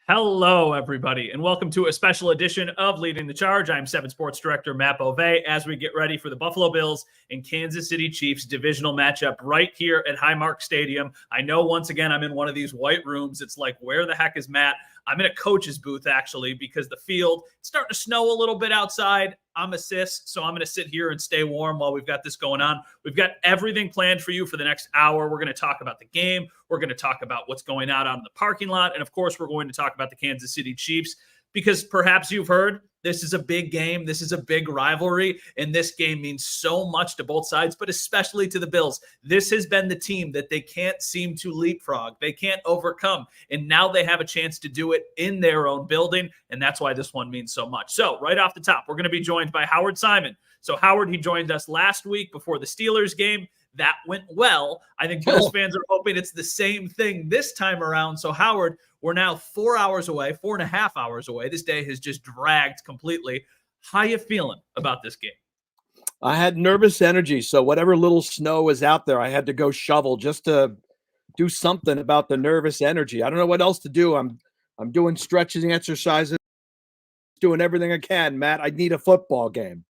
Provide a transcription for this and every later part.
Hello, everybody, and welcome to a special edition of Leading the Charge. I'm Seven Sports Director Matt Bove as we get ready for the Buffalo Bills and Kansas City Chiefs divisional matchup right here at Highmark Stadium. I know once again I'm in one of these white rooms. It's like, where the heck is Matt? I'm in a coach's booth, actually, because the field, it's starting to snow a little bit outside. I'm a sis, so I'm going to sit here and stay warm while we've got this going on. We've got everything planned for you for the next hour. We're going to talk about the game. We're going to talk about what's going on out in the parking lot. And, of course, we're going to talk about the Kansas City Chiefs because perhaps you've heard this is a big game. This is a big rivalry, and this game means so much to both sides, but especially to the Bills. This has been the team that they can't seem to leapfrog. They can't overcome, and now they have a chance to do it in their own building, and that's why this one means so much. So right off the top, we're going to be joined by Howard Simon. So Howard, he joined us last week before the Steelers game. That went well. I think Bills fans are hoping it's the same thing this time around. So, Howard, we're now 4 hours away, 4.5 hours away. This day has just dragged completely. How you feeling about this game? I had nervous energy, so whatever little snow was out there, I had to go shovel just to do something about the nervous energy. I don't know what else to do. I'm doing stretching exercises, doing everything I can, Matt. I need a football game.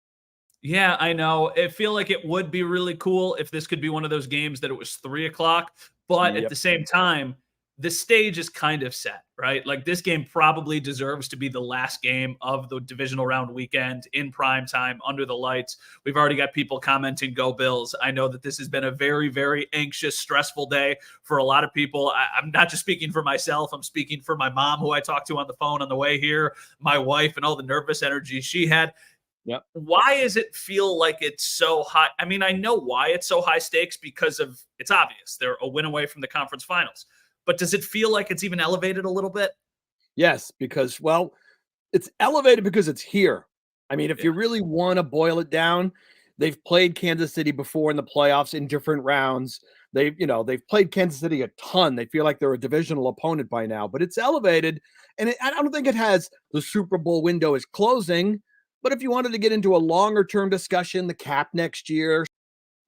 Yeah, I know. I feel like it would be really cool if this could be one of those games that it was 3 o'clock, but at Yep. the same time, the stage is kind of set, right? Like this game probably deserves to be the last game of the divisional round weekend in prime time under the lights. We've already got people commenting, "Go Bills." I know that this has been a very, very anxious, stressful day for a lot of people. I'm not just speaking for myself. I'm speaking for my mom, who I talked to on the phone on the way here, my wife, and all the nervous energy she had. Yep. Why does it feel like it's so high? I mean, I know why it's so high stakes because of it's obvious. They're a win away from the conference finals. But does it feel like it's even elevated a little bit? Yes, because it's elevated because it's here. I mean, if Yeah. you really want to boil it down, they've played Kansas City before in the playoffs in different rounds. They've played Kansas City a ton. They feel like they're a divisional opponent by now, but it's elevated, and I don't think it has the Super Bowl window is closing. But if you wanted to get into a longer term discussion, the cap next year,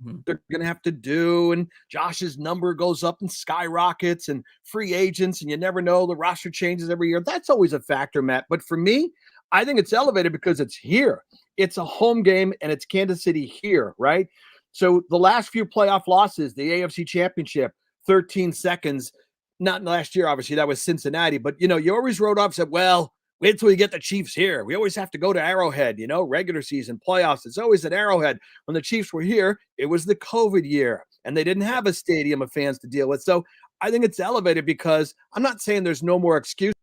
Mhm. they're going to have to do, and Josh's number goes up and skyrockets, and free agents, and you never know, the roster changes every year. That's always a factor, Matt. But for me, I think it's elevated because it's here. It's a home game, and it's Kansas City here, right? So the last few playoff losses, the AFC Championship, 13 seconds. Not last year, obviously, that was Cincinnati. But you always wrote off, said, well, wait till we get the Chiefs here. We always have to go to Arrowhead, regular season, playoffs. It's always at Arrowhead. When the Chiefs were here, it was the COVID year, and they didn't have a stadium of fans to deal with. So I think it's elevated because I'm not saying there's no more excuse,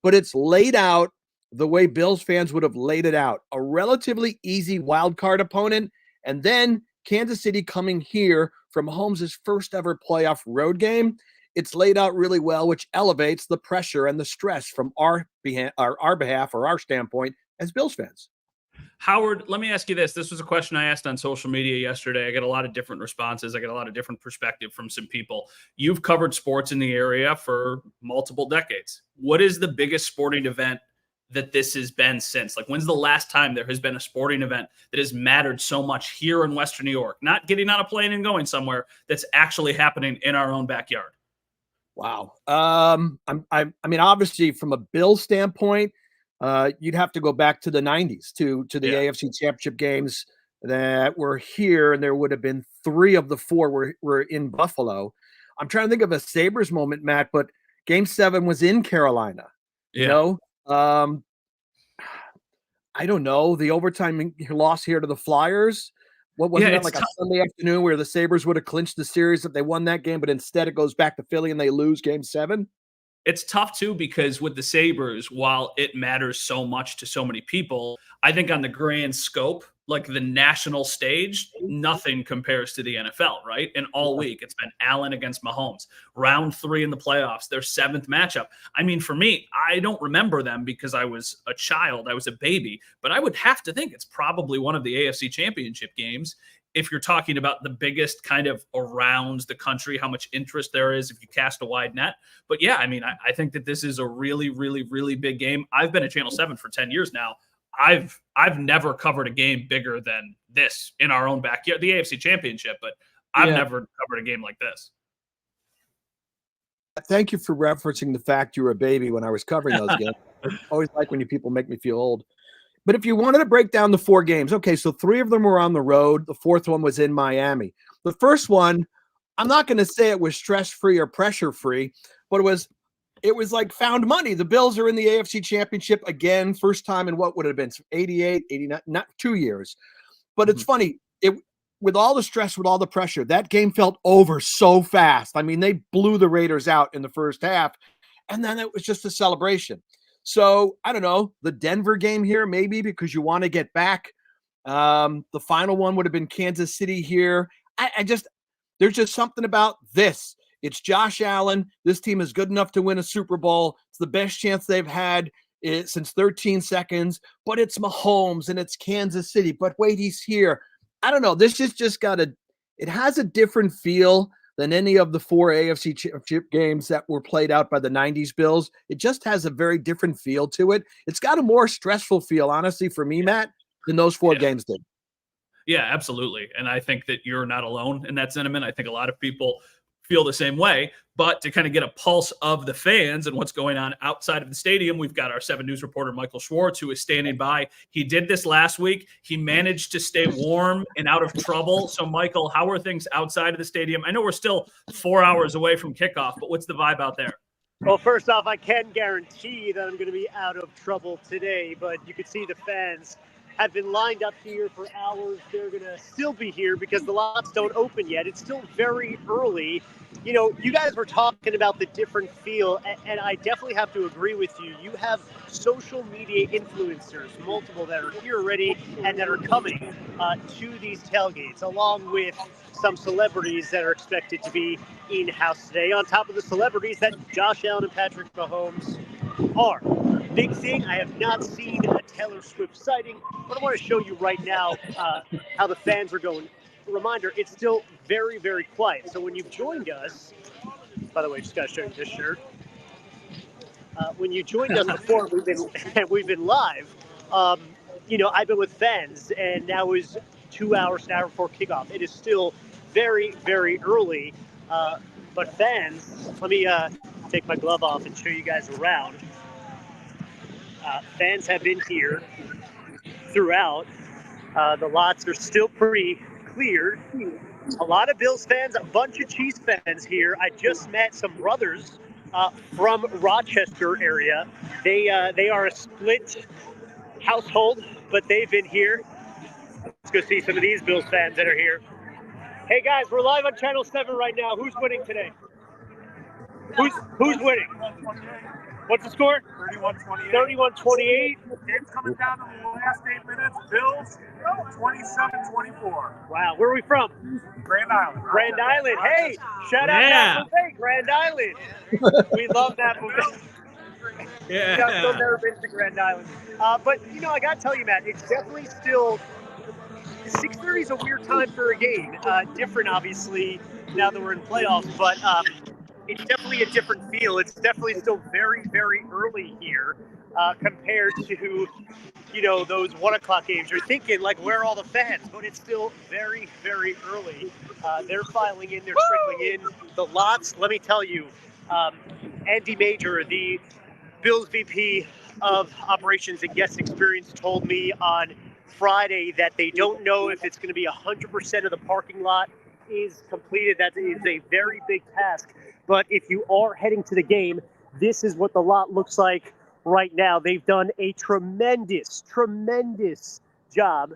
but it's laid out the way Bills fans would have laid it out. A relatively easy wild card opponent, and then Kansas City coming here from Holmes' first ever playoff road game. It's laid out really well, which elevates the pressure and the stress from our behalf or our standpoint as Bills fans. Howard, let me ask you this. This was a question I asked on social media yesterday. I got a lot of different responses. I got a lot of different perspective from some people. You've covered sports in the area for multiple decades. What is the biggest sporting event that this has been since? Like, when's the last time there has been a sporting event that has mattered so much here in Western New York? Not getting on a plane and going somewhere, that's actually happening in our own backyard. Wow. I mean, obviously, from a Bill standpoint, you'd have to go back to the '90s to the Yeah. AFC Championship games that were here, and there would have been 3 of the 4 were in Buffalo. I'm trying to think of a Sabres moment, Matt, but Game 7 was in Carolina. You Yeah. know, um, I don't know, the overtime loss here to the Flyers. What Yeah, wasn't that it's like a Sunday afternoon where the Sabres would have clinched the series if they won that game, but instead it goes back to Philly and they lose Game 7? It's tough too because with the Sabres, while it matters so much to so many people, I think on the grand scope, like the national stage, nothing compares to the NFL, right? And all Yeah. week it's been Allen against Mahomes, round 3 in the playoffs, their 7th matchup. I mean, for me, I don't remember them because I was a child, I was a baby, but I would have to think it's probably one of the AFC Championship games if you're talking about the biggest kind of around the country, how much interest there is if you cast a wide net. But yeah, I mean, I think that this is a really, really, really big game. I've been at Channel 7 for 10 years now. I've never covered a game bigger than this in our own backyard, the AFC Championship, but I've Yeah. never covered a game like this. Thank you for referencing the fact you were a baby when I was covering those games. I always like when you people make me feel old. But if you wanted to break down the 4 games, okay, so 3 of them were on the road. The 4th one was in Miami. The first one, I'm not going to say it was stress-free or pressure-free, but it was like found money. The Bills are in the AFC Championship again, first time in what would have been 88, 89, not 2 years. But it's funny, with all the stress, with all the pressure, that game felt over so fast. I mean, they blew the Raiders out in the first half, and then it was just a celebration. So I don't know, the Denver game here, maybe because you want to get back. The final one would have been Kansas City here. There's just something about this. It's Josh Allen. This team is good enough to win a Super Bowl. It's the best chance they've had since 13 seconds, but it's Mahomes and it's Kansas City. But wait, he's here. I don't know. This is just it has a different feel than any of the 4 AFC Championship games that were played out by the 90s Bills. It just has a very different feel to it. It's got a more stressful feel, honestly, for me, Matt, than those 4 games did. Yeah, absolutely. And I think that you're not alone in that sentiment. I think a lot of people feel the same way. But to kind of get a pulse of the fans and what's going on outside of the stadium, we've got our 7 News reporter, Michael Schwartz, who is standing by. He did this last week. He managed to stay warm and out of trouble. So, Michael, how are things outside of the stadium? I know we're still 4 hours away from kickoff, but what's the vibe out there? Well, first off, I can guarantee that I'm going to be out of trouble today, but you can see the fans have been lined up here for hours. They're going to still be here because the lots don't open yet. It's still very early. You know, you guys were talking about the different feel, and I definitely have to agree with you. You have social media influencers, multiple that are here already and that are coming to these tailgates, along with some celebrities that are expected to be in-house today, on top of the celebrities that Josh Allen and Patrick Mahomes are. Big thing, I have not seen a Taylor Swift sighting, but I want to show you right now how the fans are going. Reminder, it's still very, very quiet. So when you've joined us, by the way, just got to show you this shirt. When you joined us before, we've been live. You know, I've been with fans, and now is 2 hours, an hour before kickoff. It is still very, very early. But fans, let me take my glove off and show you guys around. Fans have been here throughout. The lots are still pretty cleared. A lot of Bills fans, a bunch of Chiefs fans here. I just met some brothers from Rochester area. They are a split household, but they've been here. Let's go see some of these Bills fans that are here. Hey guys, we're live on Channel 7 right now. Who's winning today? Who's winning? What's the score? 31-28. 31-28. Game's coming down to the last 8 minutes. Bills, 27-24. Wow, where are we from? Grand Island. Grand Island. Hey, shout out Yeah. to Buffet, Grand Island. We love that Buffet. Yeah. I've still never been to Grand Island. But, you know, I got to tell you, Matt, it's definitely still 6:30 is a weird time for a game. Different, obviously, now that we're in playoffs, but it's definitely a different feel. It's definitely still very, very early here compared to, you know, those 1 o'clock games. You're thinking, like, where are all the fans? But it's still very, very early. They're filing in. They're trickling in. The lots, let me tell you, Andy Major, the Bills VP of Operations and Guest Experience, told me on Friday that they don't know if it's going to be 100% of the parking lot is completed. That is a very big task. But if you are heading to the game, this is what the lot looks like right now. They've done a tremendous, tremendous job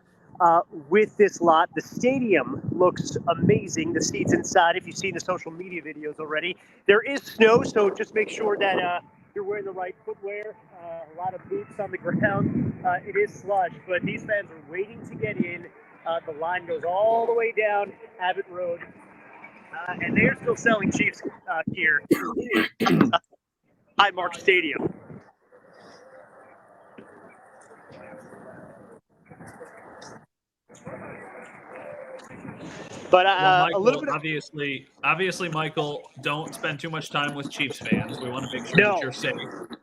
with this lot. The stadium looks amazing. The seats inside, if you've seen the social media videos already. There is snow, so just make sure that you're wearing the right footwear. A lot of boots on the ground. It is slush, but these fans are waiting to get in. The line goes all the way down Abbott Road. And they are still selling Chiefs gear in Highmark Stadium. But Well, Michael, a little bit of, obviously, Michael, don't spend too much time with Chiefs fans. We want to make sure No. that you're safe.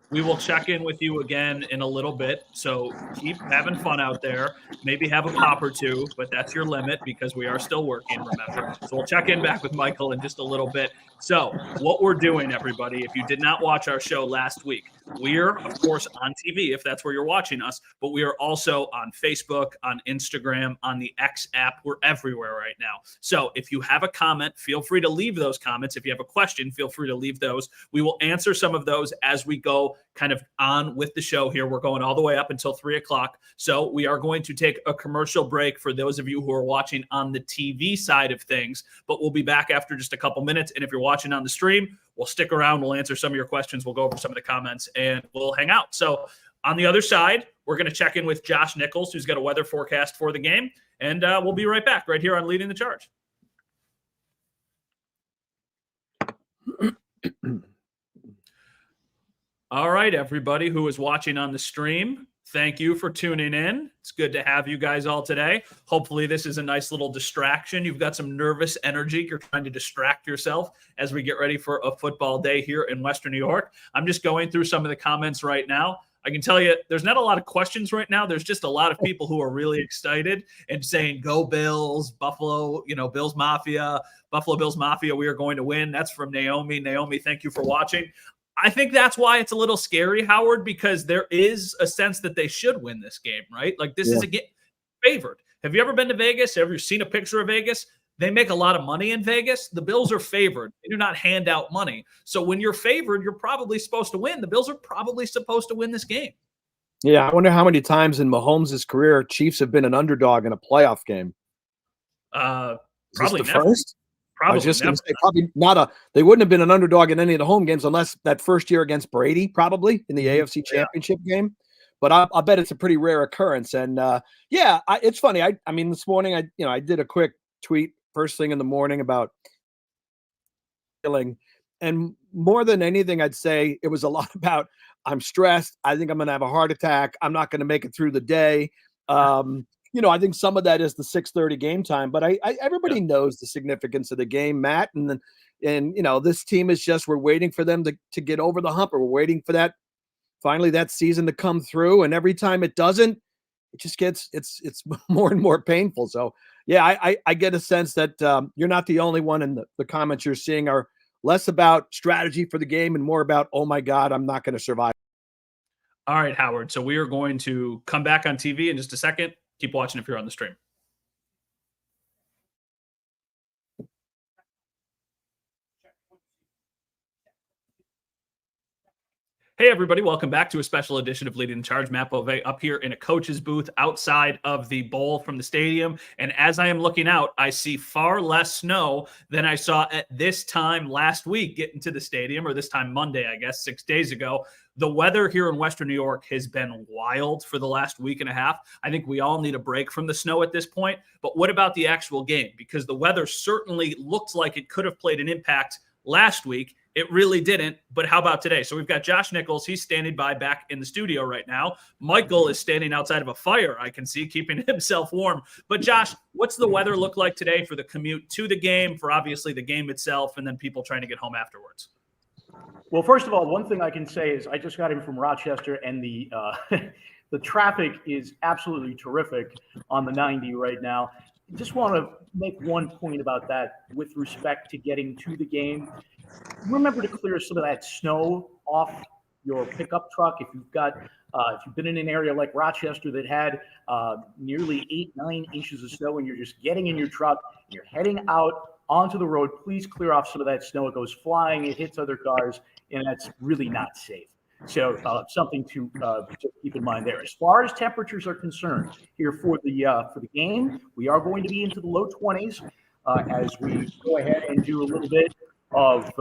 We will check in with you again in a little bit. So keep having fun out there. Maybe have a pop or two, but that's your limit because we are still working, remember. So we'll check in back with Michael in just a little bit. So what we're doing, everybody, if you did not watch our show last week, we're, of course, on TV if that's where you're watching us, but we are also on Facebook, on Instagram, on the X app. We're everywhere right now. So if you have a comment, feel free to leave those comments. If you have a question, feel free to leave those. We will answer some of those as we go kind of on with the show here. We're going all the way up until 3 o'clock. So we are going to take a commercial break for those of you who are watching on the TV side of things, but we'll be back after just a couple minutes. And if you're watching on the stream, we'll stick around. We'll answer some of your questions. We'll go over some of the comments and we'll hang out. So on the other side, we're going to check in with Josh Nichols, who's got a weather forecast for the game. And we'll be right back right here on Leading the Charge. All right, everybody who is watching on the stream, thank you for tuning in. It's good to have you guys all today. Hopefully this is a nice little distraction. You've got some nervous energy. You're trying to distract yourself as we get ready for a football day here in Western New York. I'm just going through some of the comments right now. I can tell you there's not a lot of questions right now. There's just a lot of people who are really excited and saying, go Bills, Buffalo, Bills Mafia, Buffalo Bills Mafia, we are going to win. That's from Naomi. Naomi, thank you for watching. I think that's why it's a little scary, Howard, because there is a sense that they should win this game, right? Like this is a game favored. Have you ever been to Vegas? Have you seen a picture of Vegas? They make a lot of money in Vegas. The Bills are favored. They do not hand out money. So when you're favored, you're probably supposed to win. The Bills are probably supposed to win this game. Yeah, I wonder how many times in Mahomes' career Chiefs have been an underdog in a playoff game. Probably the never. first. Probably I was just never. going to say probably not they wouldn't have been an underdog in any of the home games unless that first year against Brady, probably in the AFC Championship game. But I bet it's a pretty rare occurrence. And it's funny. I mean, this morning I did a quick tweet first thing in the morning about feeling, and more than anything, I'd say it was a lot about I'm stressed. I think I'm going to have a heart attack. I'm not going to make it through the day. I think some of that is the 6:30 game time, but everybody knows the significance of the game, Matt. And this team is just, we're waiting for them to get over the hump, or we're waiting for finally that season to come through. And every time it doesn't, it just it's more and more painful. So yeah, I get a sense that you're not the only one, and the comments you're seeing are less about strategy for the game and more about, oh my God, I'm not going to survive. All right, Howard. So we are going to come back on TV in just a second. Keep watching if you're on the stream. Hey, everybody. Welcome back to a special edition of Leading the Charge. Matt Bove up here in a coach's booth outside of the bowl from the stadium. And as I am looking out, I see far less snow than I saw at this time last week getting to the stadium, or this time Monday, I guess, 6 days ago. The weather here in Western New York has been wild for the last week and a half. I think we all need a break from the snow at this point. But what about the actual game? Because the weather certainly looked like it could have played an impact last week. It really didn't, but how about today? So we've got Josh Nichols. He's standing by back in the studio right now. Michael is standing outside of a fire, I can see, keeping himself warm. But Josh, what's the weather look like today for the commute to the game, for obviously the game itself, and then people trying to get home afterwards? Well, first of all, one thing I can say is I just got in from Rochester, and the the traffic is absolutely terrific on the 90 right now. Just want to make one point about that with respect to getting to the game. Remember to clear some of that snow off your pickup truck. If you've been in an area like Rochester that had nearly 8-9 inches of snow, and you're just getting in your truck, you're heading out onto the road, please clear off some of that snow. It goes flying, it hits other cars, and that's really not safe. So something to keep in mind there. As far as temperatures are concerned, here for the game, we are going to be into the low 20s as we go ahead and do a little bit of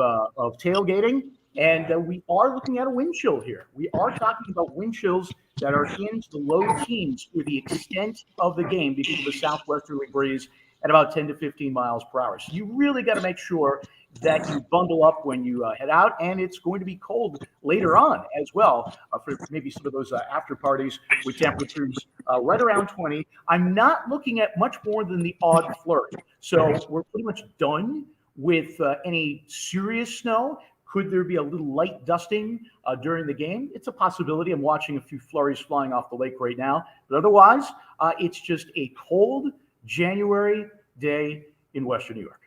tailgating, and we are looking at a wind chill here. We are talking about wind chills that are into the low teens for the extent of the game because of the southwesterly breeze at about 10 to 15 miles per hour. So you really got to make sure that you bundle up when you head out, and it's going to be cold later on as well for maybe some of those after parties with temperatures right around 20. I'm not looking at much more than the odd flurry. So we're pretty much done with any serious snow. Could there be a little light dusting during the game? It's a possibility. I'm watching a few flurries flying off the lake right now. But otherwise, it's just a cold January day in Western New York.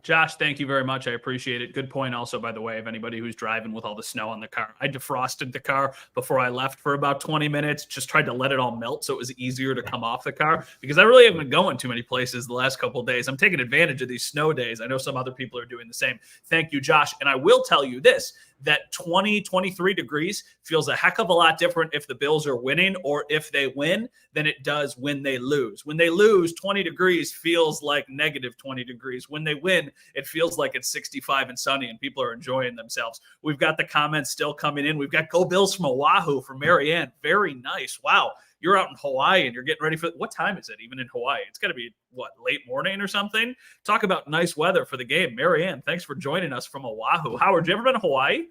Josh, thank you very much. I appreciate it. Good point also, by the way, of anybody who's driving with all the snow on the car. I defrosted the car before I left for about 20 minutes, just tried to let it all melt so it was easier to come off the car because I really haven't been going too many places the last couple of days. I'm taking advantage of these snow days. I know some other people are doing the same. Thank you, Josh. And I will tell you this, that 23 degrees feels a heck of a lot different if the Bills are winning or if they win than it does when they lose. When they lose, 20 degrees feels like negative 20 degrees. When they win, it feels like it's 65 and sunny and people are enjoying themselves. We've got the comments still coming in. We've got Go Bills from Oahu from Marianne. Very nice. Wow. You're out in Hawaii and you're getting ready for what time is it even in Hawaii? It's got to be what, late morning or something? Talk about nice weather for the game. Marianne, thanks for joining us from Oahu. Howard, you ever been to Hawaii?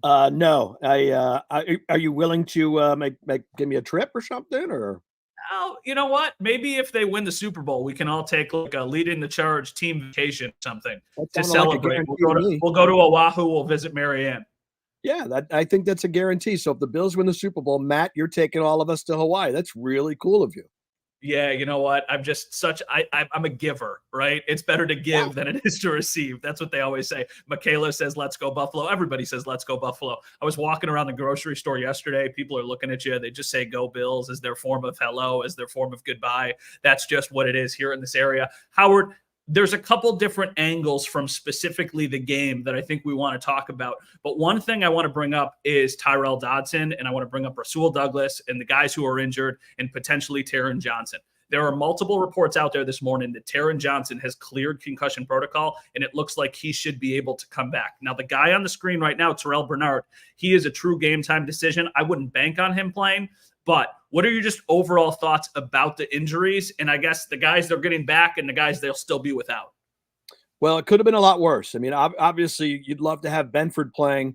No. Are you willing to give me a trip or something? Or Oh, you know what? Maybe if they win the Super Bowl, we can all take like a leading the charge team vacation or something to celebrate. We'll go to Oahu. We'll visit Marianne. Yeah, I think that's a guarantee. So if the Bills win the Super Bowl, Matt, you're taking all of us to Hawaii. That's really cool of you. Yeah, you know what? I'm just I'm a giver, right? It's better to give than it is to receive. That's what they always say. Michaela says, let's go Buffalo. Everybody says, let's go Buffalo. I was walking around the grocery store yesterday. People are looking at you. They just say go Bills as their form of hello, as their form of goodbye. That's just what it is here in this area. Howard, there's a couple different angles from specifically the game that I think we want to talk about. But one thing I want to bring up is Tyrel Dodson, and I want to bring up Rasul Douglas and the guys who are injured and potentially Taron Johnson. There are multiple reports out there this morning that Taron Johnson has cleared concussion protocol, and it looks like he should be able to come back. Now, the guy on the screen right now, Terrell Bernard, he is a true game time decision. I wouldn't bank on him playing. But what are your just overall thoughts about the injuries? And I guess the guys they're getting back and the guys they'll still be without. Well, it could have been a lot worse. I mean, obviously, you'd love to have Benford playing.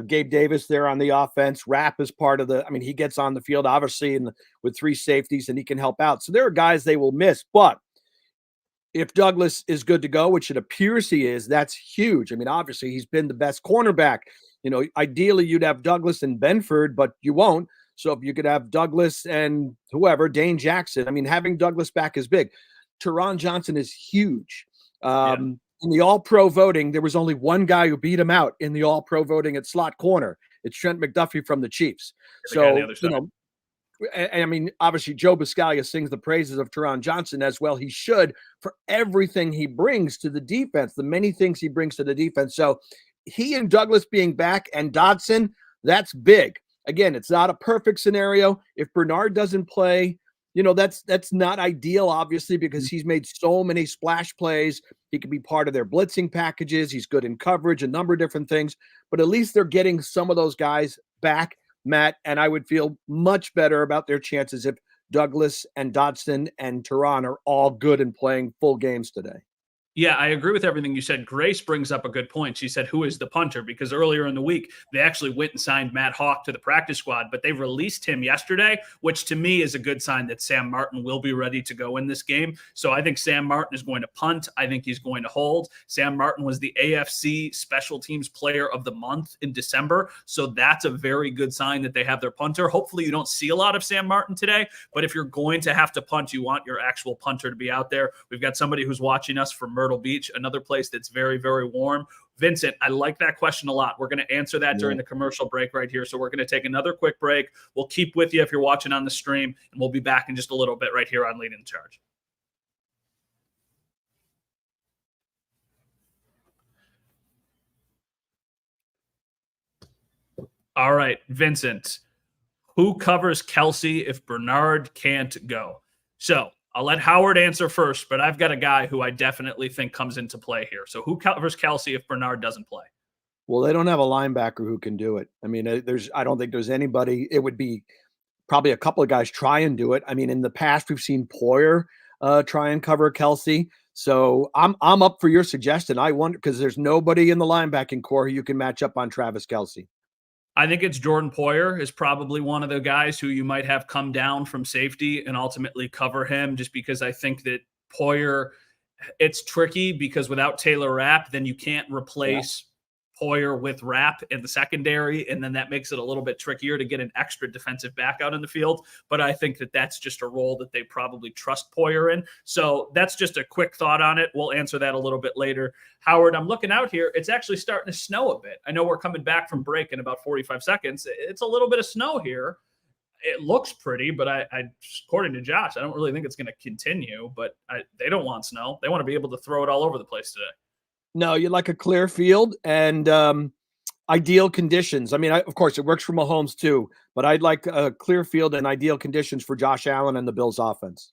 Gabe Davis there on the offense. Rapp is part of the – I mean, he gets on the field, obviously, with three safeties, and he can help out. So there are guys they will miss. But if Douglas is good to go, which it appears he is, that's huge. I mean, obviously, he's been the best cornerback. You know, ideally, you'd have Douglas and Benford, but you won't. So if you could have Douglas and whoever, Dane Jackson, I mean, having Douglas back is big. Taron Johnson is huge. In the All-Pro voting, there was only one guy who beat him out in the All-Pro voting at slot corner. It's Trent McDuffie from the Chiefs. So, you know, I mean, obviously, Joe Biscaglia sings the praises of Taron Johnson as well. He should, for everything he brings to the defense, the many things he brings to the defense. So he and Douglas being back and Dodson, that's big. Again, it's not a perfect scenario. If Bernard doesn't play, you know, that's not ideal, obviously, because he's made so many splash plays. He can be part of their blitzing packages. He's good in coverage, a number of different things. But at least they're getting some of those guys back, Matt, and I would feel much better about their chances if Douglas and Dodson and Taron are all good and playing full games today. Yeah, I agree with everything you said. Grace brings up a good point. She said, who is the punter? Because earlier in the week, they actually went and signed Matt Hawk to the practice squad, but they released him yesterday, which to me is a good sign that Sam Martin will be ready to go in this game. So I think Sam Martin is going to punt. I think he's going to hold. Sam Martin was the AFC Special Teams Player of the Month in December. So that's a very good sign that they have their punter. Hopefully you don't see a lot of Sam Martin today, but if you're going to have to punt, you want your actual punter to be out there. We've got somebody who's watching us from Myrtle Beach, another place that's very, very warm. Vincent, I like that question a lot. We're going to answer that during the commercial break right here. So we're going to take another quick break. We'll keep with you if you're watching on the stream, and we'll be back in just a little bit right here on Leading the Charge. All right, Vincent, who covers Kelce if Bernard can't go? So I'll let Howard answer first, but I've got a guy who I definitely think comes into play here. So who covers Kelce if Bernard doesn't play? Well, they don't have a linebacker who can do it. I mean, I don't think there's anybody. It would be probably a couple of guys try and do it. I mean, in the past, we've seen Poyer try and cover Kelce. So I'm up for your suggestion. I wonder, because there's nobody in the linebacking core who you can match up on Travis Kelce. I think it's Jordan Poyer is probably one of the guys who you might have come down from safety and ultimately cover him, just because I think that Poyer, it's tricky because without Taylor Rapp, then you can't replace Poyer with Rapp in the secondary, and then that makes it a little bit trickier to get an extra defensive back out in the field. But I think that that's just a role that they probably trust Poyer in. So that's just a quick thought on it. We'll answer that a little bit later. Howard, I'm looking out here. It's actually starting to snow a bit. I know we're coming back from break in about 45 seconds. It's a little bit of snow here. It looks pretty, but I according to Josh, I don't really think it's going to continue. But they don't want snow. They want to be able to throw it all over the place today. No, you like a clear field and ideal conditions. I mean, of course, it works for Mahomes too, but I'd like a clear field and ideal conditions for Josh Allen and the Bills offense.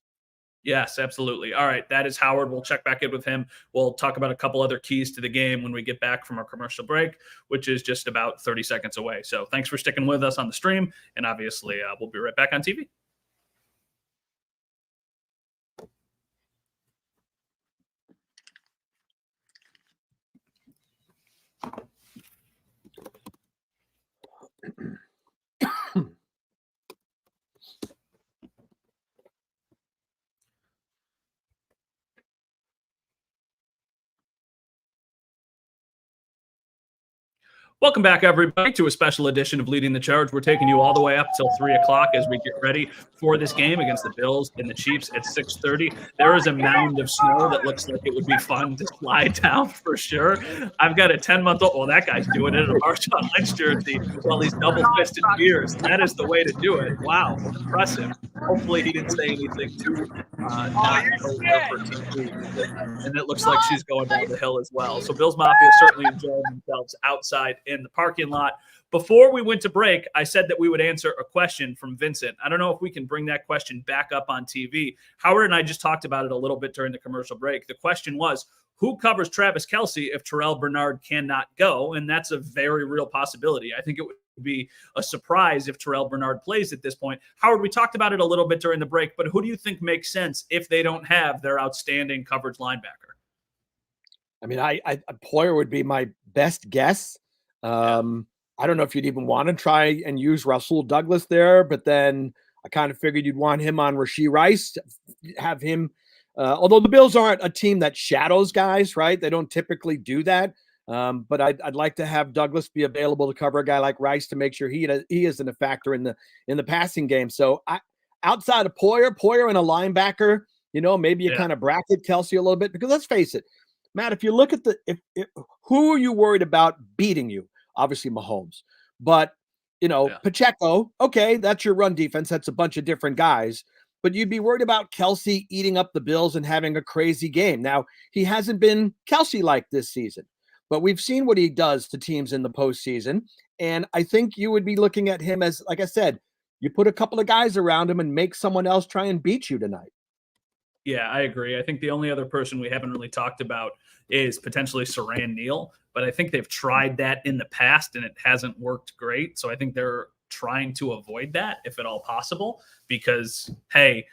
Yes, absolutely. All right, that is Howard. We'll check back in with him. We'll talk about a couple other keys to the game when we get back from our commercial break, which is just about 30 seconds away. So thanks for sticking with us on the stream, and obviously we'll be right back on TV. Welcome back, everybody, to a special edition of Leading the Charge. We're taking you all the way up till 3 o'clock as we get ready for this game against the Bills and the Chiefs at 6:30. There is a mound of snow that looks like it would be fun to slide down for sure. I've got a 10-month-old. Well, that guy's doing it in a Marshawn Lynch jersey with all these double-fisted beers. That is the way to do it. Wow, impressive. Hopefully he didn't say anything too not for TV. And it looks like she's going down the hill as well. So Bills Mafia certainly enjoying themselves outside in the parking lot. Before we went to break, I said that we would answer a question from Vincent. I don't know if we can bring that question back up on TV. Howard and I just talked about it a little bit during the commercial break. The question was, who covers Travis Kelce if Terrell Bernard cannot go? And that's a very real possibility. I think it would be a surprise if Terrell Bernard plays at this point. Howard, we talked about it a little bit during the break, but who do you think makes sense if they don't have their outstanding coverage linebacker? I mean, I Poyer would be my best guess. I don't know if you'd even want to try and use Rasul Douglas there, but then I kind of figured you'd want him on Rashee Rice, have him. Although the Bills aren't a team that shadows guys, right? They don't typically do that. But I'd like to have Douglas be available to cover a guy like Rice to make sure he isn't a factor in the passing game. So outside of Poyer and a linebacker, maybe you kind of bracket Kelce a little bit, because let's face it, Matt, if you look at who are you worried about beating you? Obviously Mahomes, but Pacheco, okay, that's your run defense. That's a bunch of different guys, but you'd be worried about Kelce eating up the Bills and having a crazy game. Now, he hasn't been Kelce-like this season, but we've seen what he does to teams in the postseason. And I think you would be looking at him as, like I said, you put a couple of guys around him and make someone else try and beat you tonight. Yeah, I agree. I think the only other person we haven't really talked about is potentially Siran Neal, but I think they've tried that in the past and it hasn't worked great. So I think they're trying to avoid that if at all possible, because, hey,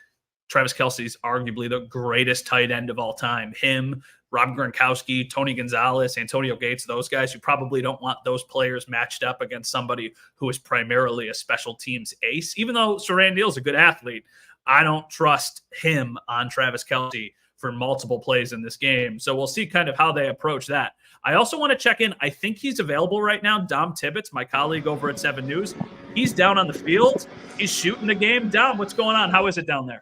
Travis Kelce's arguably the greatest tight end of all time. Him, Rob Gronkowski, Tony Gonzalez, Antonio Gates, those guys, you probably don't want those players matched up against somebody who is primarily a special teams ace. Even though Siran Neal's a good athlete, I don't trust him on Travis Kelce for multiple plays in this game. So we'll see kind of how they approach that. I also want to check in. I think he's available right now. Dom Tibbetts, my colleague over at 7 News. He's down on the field. He's shooting the game. Dom, what's going on? How is it down there?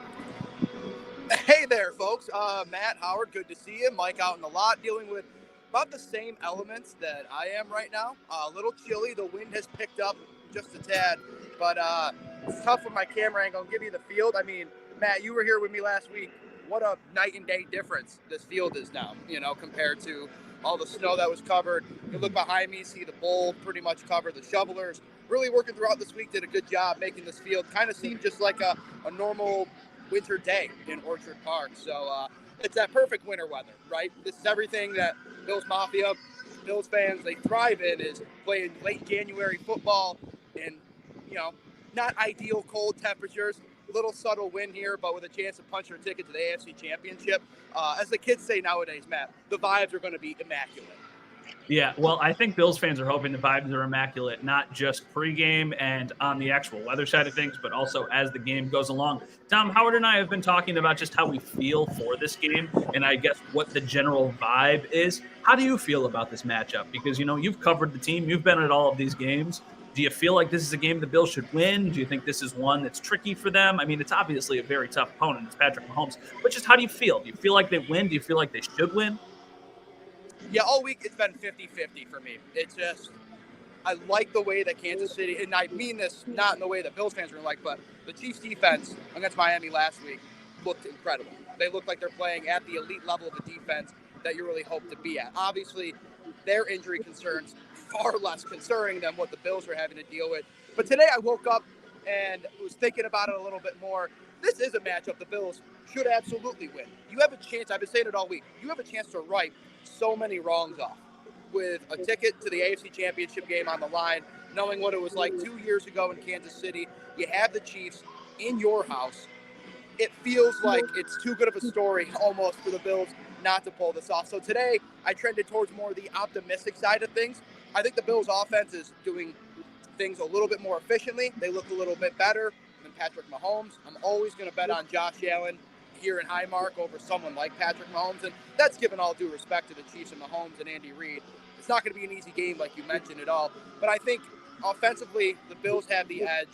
Hey there, folks. Matt, Howard, good to see you. Mike out in the lot dealing with about the same elements that I am right now. A little chilly. The wind has picked up just a tad, but it's tough with my camera angle. I'll give you the field. I mean, Matt, you were here with me last week. What a night and day difference this field is now, compared to all the snow that was covered. You look behind me, see the bowl pretty much covered. The shovelers really working throughout this week did a good job making this field kind of seem just like a normal winter day in Orchard Park. So it's that perfect winter weather, right? This is everything that Bills Mafia, Bills fans, they thrive in, is playing late January football in, not ideal cold temperatures. A little subtle wind here, but with a chance to punch your ticket to the AFC Championship. As the kids say nowadays, Matt, the vibes are going to be immaculate. Yeah, well, I think Bills fans are hoping the vibes are immaculate, not just pregame and on the actual weather side of things, but also as the game goes along. Tom, Howard and I have been talking about just how we feel for this game and I guess what the general vibe is. How do you feel about this matchup? Because, you've covered the team, you've been at all of these games. Do you feel like this is a game the Bills should win? Do you think this is one that's tricky for them? I mean, it's obviously a very tough opponent. It's Patrick Mahomes. But just how do you feel? Do you feel like they win? Do you feel like they should win? Yeah, all week it's been 50-50 for me. It's just, I like the way that Kansas City, and I mean this not in the way that Bills fans are like, but the Chiefs defense against Miami last week looked incredible. They look like they're playing at the elite level of a defense that you really hope to be at. Obviously, their injury concerns far less concerning than what the Bills were having to deal with. But today I woke up and was thinking about it a little bit more. This is a matchup the Bills should absolutely win. You have a chance, I've been saying it all week, you have a chance to right so many wrongs off with a ticket to the AFC Championship game on the line, knowing what it was like 2 years ago in Kansas City. You have the Chiefs in your house. It feels like it's too good of a story almost for the Bills not to pull this off. So today I trended towards more the optimistic side of things. I think the Bills offense is doing things a little bit more efficiently. They look a little bit better than Patrick Mahomes. I'm always going to bet on Josh Allen here in Highmark over someone like Patrick Mahomes, and that's given all due respect to the Chiefs and Mahomes and Andy Reid. It's not going to be an easy game like you mentioned at all, but I think offensively the Bills have the edge.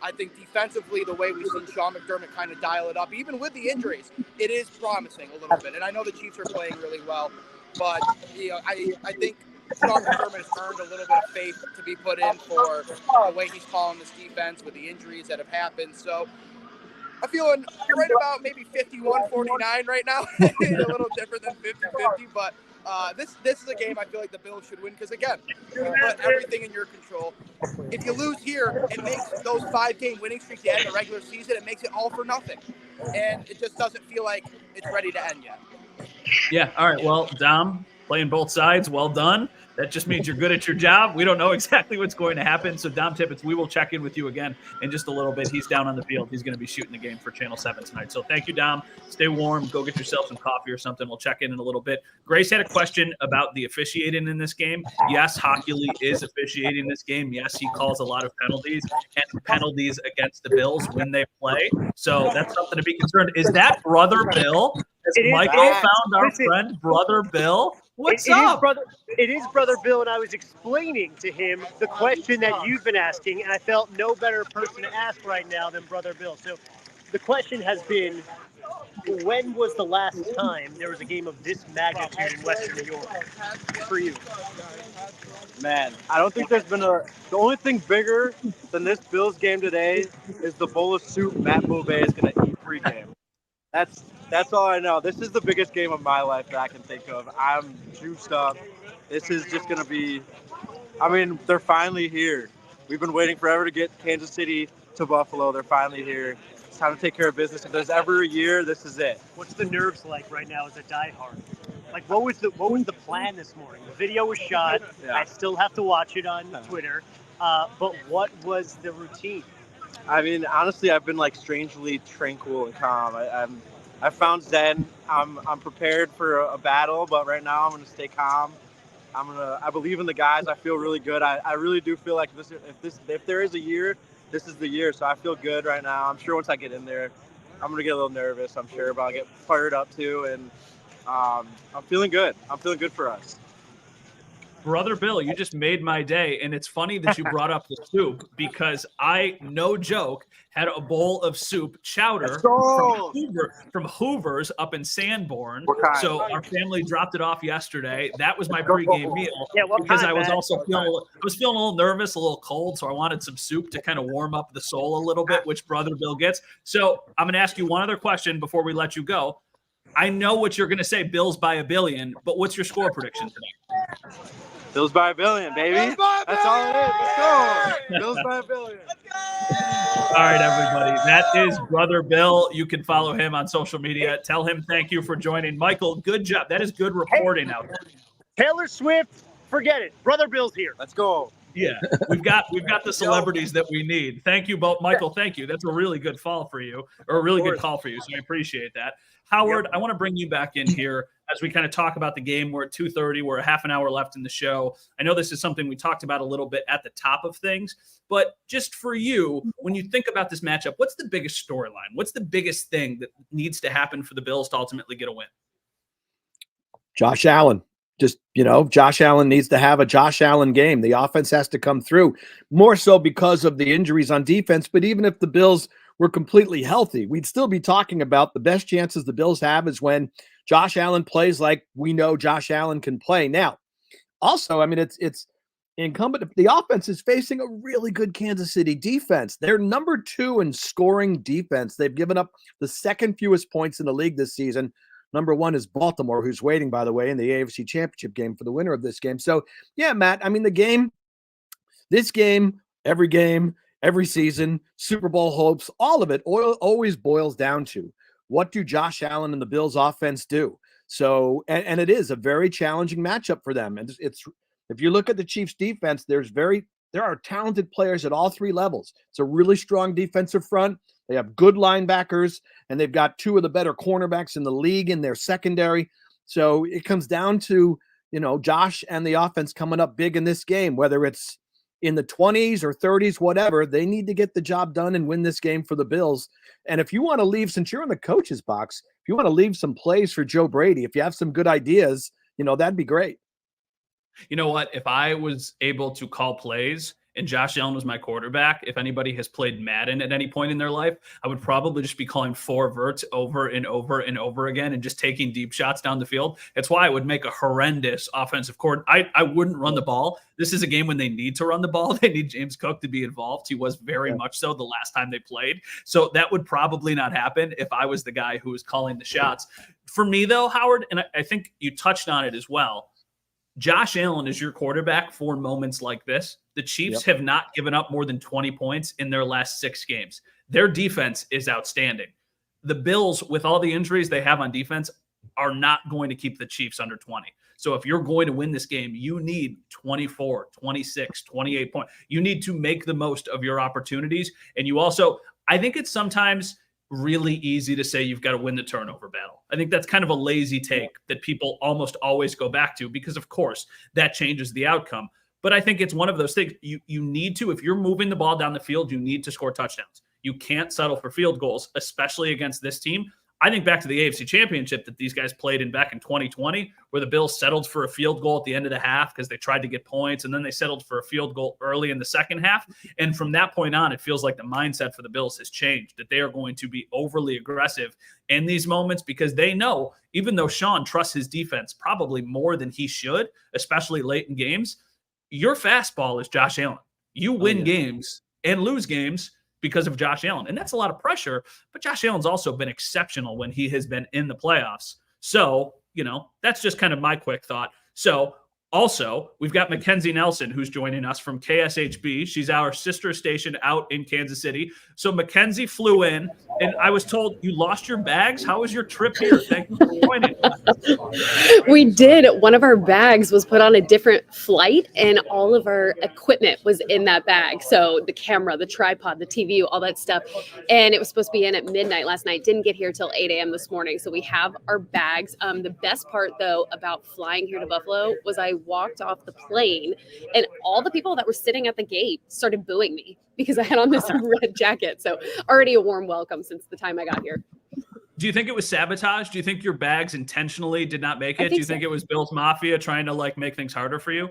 I think defensively, the way we've seen Sean McDermott kind of dial it up, even with the injuries, it is promising a little bit. And I know the Chiefs are playing really well, but I think Sean McDermott has earned a little bit of faith to be put in for the way he's calling this defense with the injuries that have happened. So I'm feeling right about maybe 51-49 right now. A little different than 50-50, but this is a game I feel like the Bills should win because, again, you put everything in your control. If you lose here, it makes those 5-game winning streaks you had in the regular season, it makes it all for nothing. And it just doesn't feel like it's ready to end yet. Yeah, all right. Well, Dom, playing both sides, well done. That just means you're good at your job. We don't know exactly what's going to happen. So, Dom Tippett, we will check in with you again in just a little bit. He's down on the field. He's going to be shooting the game for Channel 7 tonight. So, thank you, Dom. Stay warm. Go get yourself some coffee or something. We'll check in a little bit. Grace had a question about the officiating in this game. Yes, Hockey Lee is officiating this game. Yes, he calls a lot of penalties and penalties against the Bills when they play. So, that's something to be concerned. Is that Brother Bill? Has Michael found our friend Brother Bill? What's up? It is Brother Bill, and I was explaining to him the question that you've been asking, and I felt no better person to ask right now than Brother Bill. So the question has been, when was the last time there was a game of this magnitude in Western New York for you? Man, I don't think there's been the only thing bigger than this Bills game today is the bowl of soup Matt Bove is going to eat pregame. That's all I know. This is the biggest game of my life that I can think of. I'm juiced up. This is just going to be, they're finally here. We've been waiting forever to get Kansas City to Buffalo. They're finally here. It's time to take care of business. If there's ever a year, this is it. What's the nerves like right now as a diehard? Like, what was the plan this morning? The video was shot. Yeah. I still have to watch it on Twitter. But what was the routine? Honestly, I've been strangely tranquil and calm. I found Zen. I'm prepared for a battle, but right now I'm going to stay calm. I believe in the guys. I feel really good. I really do feel like if there is a year, this is the year. So I feel good right now. I'm sure once I get in there, I'm going to get a little nervous, I'm sure, but I'll get fired up too. And I'm feeling good. I'm feeling good for us. Brother Bill, you just made my day. And it's funny that you brought up the soup because I, no joke, had a bowl of soup chowder from Hoover's up in Sanborn. So our family dropped it off yesterday. That was my pregame meal because I was also feeling a little nervous, a little cold. So I wanted some soup to kind of warm up the soul a little bit, which Brother Bill gets. So I'm going to ask you one other question before we let you go. I know what you're going to say, Bills by a billion, but what's your score prediction tonight? Bills by a billion, baby. That's all it is. Let's go. Bills by a billion. All right, everybody. That is Brother Bill. You can follow him on social media. Tell him thank you for joining. Michael, good job. That is good reporting out there. Taylor Swift, forget it. Brother Bill's here. Let's go. Yeah, we've got the celebrities that we need. Thank you both. Michael, thank you. That's a really good fall for you, or a really good call for you, so I appreciate that. Howard, I want to bring you back in here. as we kind of talk about the game. We're at 2:30. We're a half an hour left in the show. I know this is something we talked about a little bit at the top of things, but just for you, when you think about this matchup, what's the biggest storyline? What's the biggest thing that needs to happen for the Bills to ultimately get a win? Josh Allen. Just, Josh Allen needs to have a Josh Allen game. The offense has to come through, more so because of the injuries on defense. But even if the Bills were completely healthy, we'd still be talking about the best chances the Bills have is when Josh Allen plays like we know Josh Allen can play. Now, also, I mean, it's incumbent. The offense is facing a really good Kansas City defense. They're number 2 in scoring defense. They've given up the second fewest points in the league this season. Number 1 is Baltimore, who's waiting, by the way, in the AFC Championship game for the winner of this game. So, yeah, Matt, I mean, this game, every season, Super Bowl hopes, all of it always boils down to what do Josh Allen and the Bills offense do? So, and it is a very challenging matchup for them. And it's if you look at the Chiefs defense, there are talented players at all 3 levels. It's a really strong defensive front. They have good linebackers, and they've got 2 of the better cornerbacks in the league in their secondary. So it comes down to, Josh and the offense coming up big in this game, whether it's in the 20s or 30s, whatever. They need to get the job done and win this game for the Bills. And if you want to leave, since you're in the coach's box, if you want to leave some plays for Joe Brady, if you have some good ideas, that'd be great. You know what? If I was able to call plays and Josh Allen was my quarterback, if anybody has played Madden at any point in their life, I would probably just be calling 4 verts over and over and over again and just taking deep shots down the field. It's why I would make a horrendous offensive coordinator. I wouldn't run the ball. This is a game when they need to run the ball. They need James Cook to be involved. He was very much so the last time they played. So that would probably not happen if I was the guy who was calling the shots. For me, though, Howard, and I think you touched on it as well, Josh Allen is your quarterback for moments like this. The Chiefs have not given up more than 20 points in their last 6 games. Their defense is outstanding. The Bills, with all the injuries they have on defense, are not going to keep the Chiefs under 20. So if you're going to win this game, you need 24, 26, 28 points. You need to make the most of your opportunities. And you also, I think it's sometimes really easy to say you've got to win the turnover battle. I think that's kind of a lazy take that people almost always go back to because, of course, that changes the outcome. But I think it's one of those things you need to, if you're moving the ball down the field, you need to score touchdowns. You can't settle for field goals, especially against this team. I think back to the AFC Championship that these guys played in back in 2020, where the Bills settled for a field goal at the end of the half because they tried to get points, and then they settled for a field goal early in the second half. And from that point on, it feels like the mindset for the Bills has changed, that they are going to be overly aggressive in these moments because they know, even though Sean trusts his defense probably more than he should, especially late in games, your fastball is Josh Allen. You win games and lose games because of Josh Allen. And that's a lot of pressure, but Josh Allen's also been exceptional when he has been in the playoffs. So, that's just kind of my quick thought. So also, we've got Mackenzie Nelson, who's joining us from KSHB. She's our sister station out in Kansas City. So Mackenzie flew in, and I was told you lost your bags. How was your trip here? Thank you for joining. We did. One of our bags was put on a different flight, and all of our equipment was in that bag. So the camera, the tripod, the TV, all that stuff. And it was supposed to be in at midnight last night. Didn't get here till 8 a.m. this morning. So we have our bags. The best part, though, about flying here to Buffalo was I walked off the plane and all the people that were sitting at the gate started booing me because I had on this red jacket. So already a warm welcome since the time I got here. Do you think it was sabotage? Do you think your bags intentionally did not make it? Do you think it was Bills Mafia trying to make things harder for you?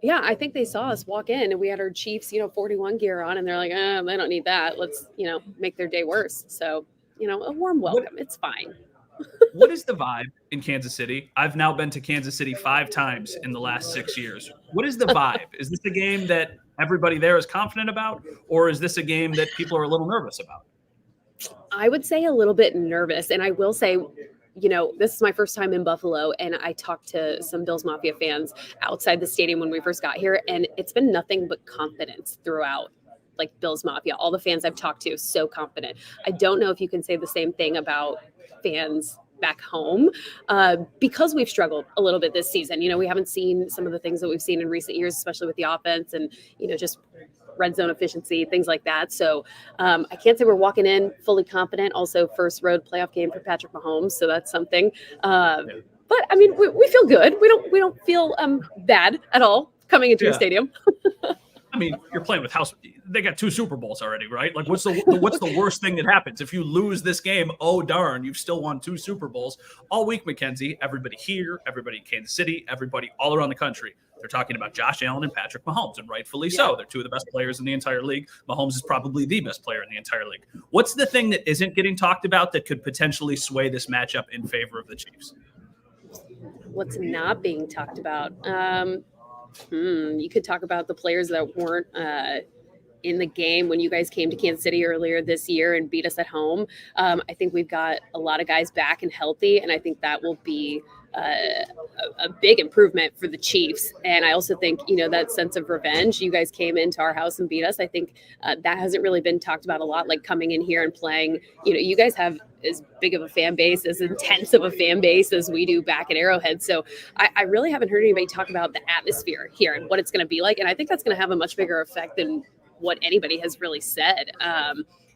Yeah, I think they saw us walk in and we had our Chiefs, 41 gear on, and they're like, they don't need that. Let's, make their day worse. So, a warm welcome. It's fine. What is the vibe in Kansas City? I've now been to Kansas City 5 times in the last 6 years. What is the vibe? Is this a game that everybody there is confident about, or is this a game that people are a little nervous about? I would say a little bit nervous. And I will say, this is my first time in Buffalo, and I talked to some Bills Mafia fans outside the stadium when we first got here, and it's been nothing but confidence throughout. Like Bills Mafia, all the fans I've talked to, so confident. I don't know if you can say the same thing about fans back home because we've struggled a little bit this season. We haven't seen some of the things that we've seen in recent years, especially with the offense and, just red zone efficiency, things like that. So I can't say we're walking in fully confident. Also, first road playoff game for Patrick Mahomes. So that's something. But but I mean, we feel good. We don't feel bad at all coming into a stadium. I mean, you're playing with house. They got 2 Super Bowls already, right? Like, what's the worst thing that happens if you lose this game? Oh darn, you've still won 2 Super Bowls all week, Mackenzie. Everybody here, everybody in Kansas City, everybody all around the country. They're talking about Josh Allen and Patrick Mahomes, and rightfully so. They're 2 of the best players in the entire league. Mahomes is probably the best player in the entire league. What's the thing that isn't getting talked about that could potentially sway this matchup in favor of the Chiefs? What's not being talked about? You could talk about the players that weren't in the game when you guys came to Kansas City earlier this year and beat us at home. I think we've got a lot of guys back and healthy, and I think that will be a big improvement for the Chiefs. And I also think, that sense of revenge. You guys came into our house and beat us. I think that hasn't really been talked about a lot, like coming in here and playing. You guys have as big of a fan base, as intense of a fan base as we do back at Arrowhead. So I really haven't heard anybody talk about the atmosphere here and what it's going to be like. And I think that's going to have a much bigger effect than what anybody has really said.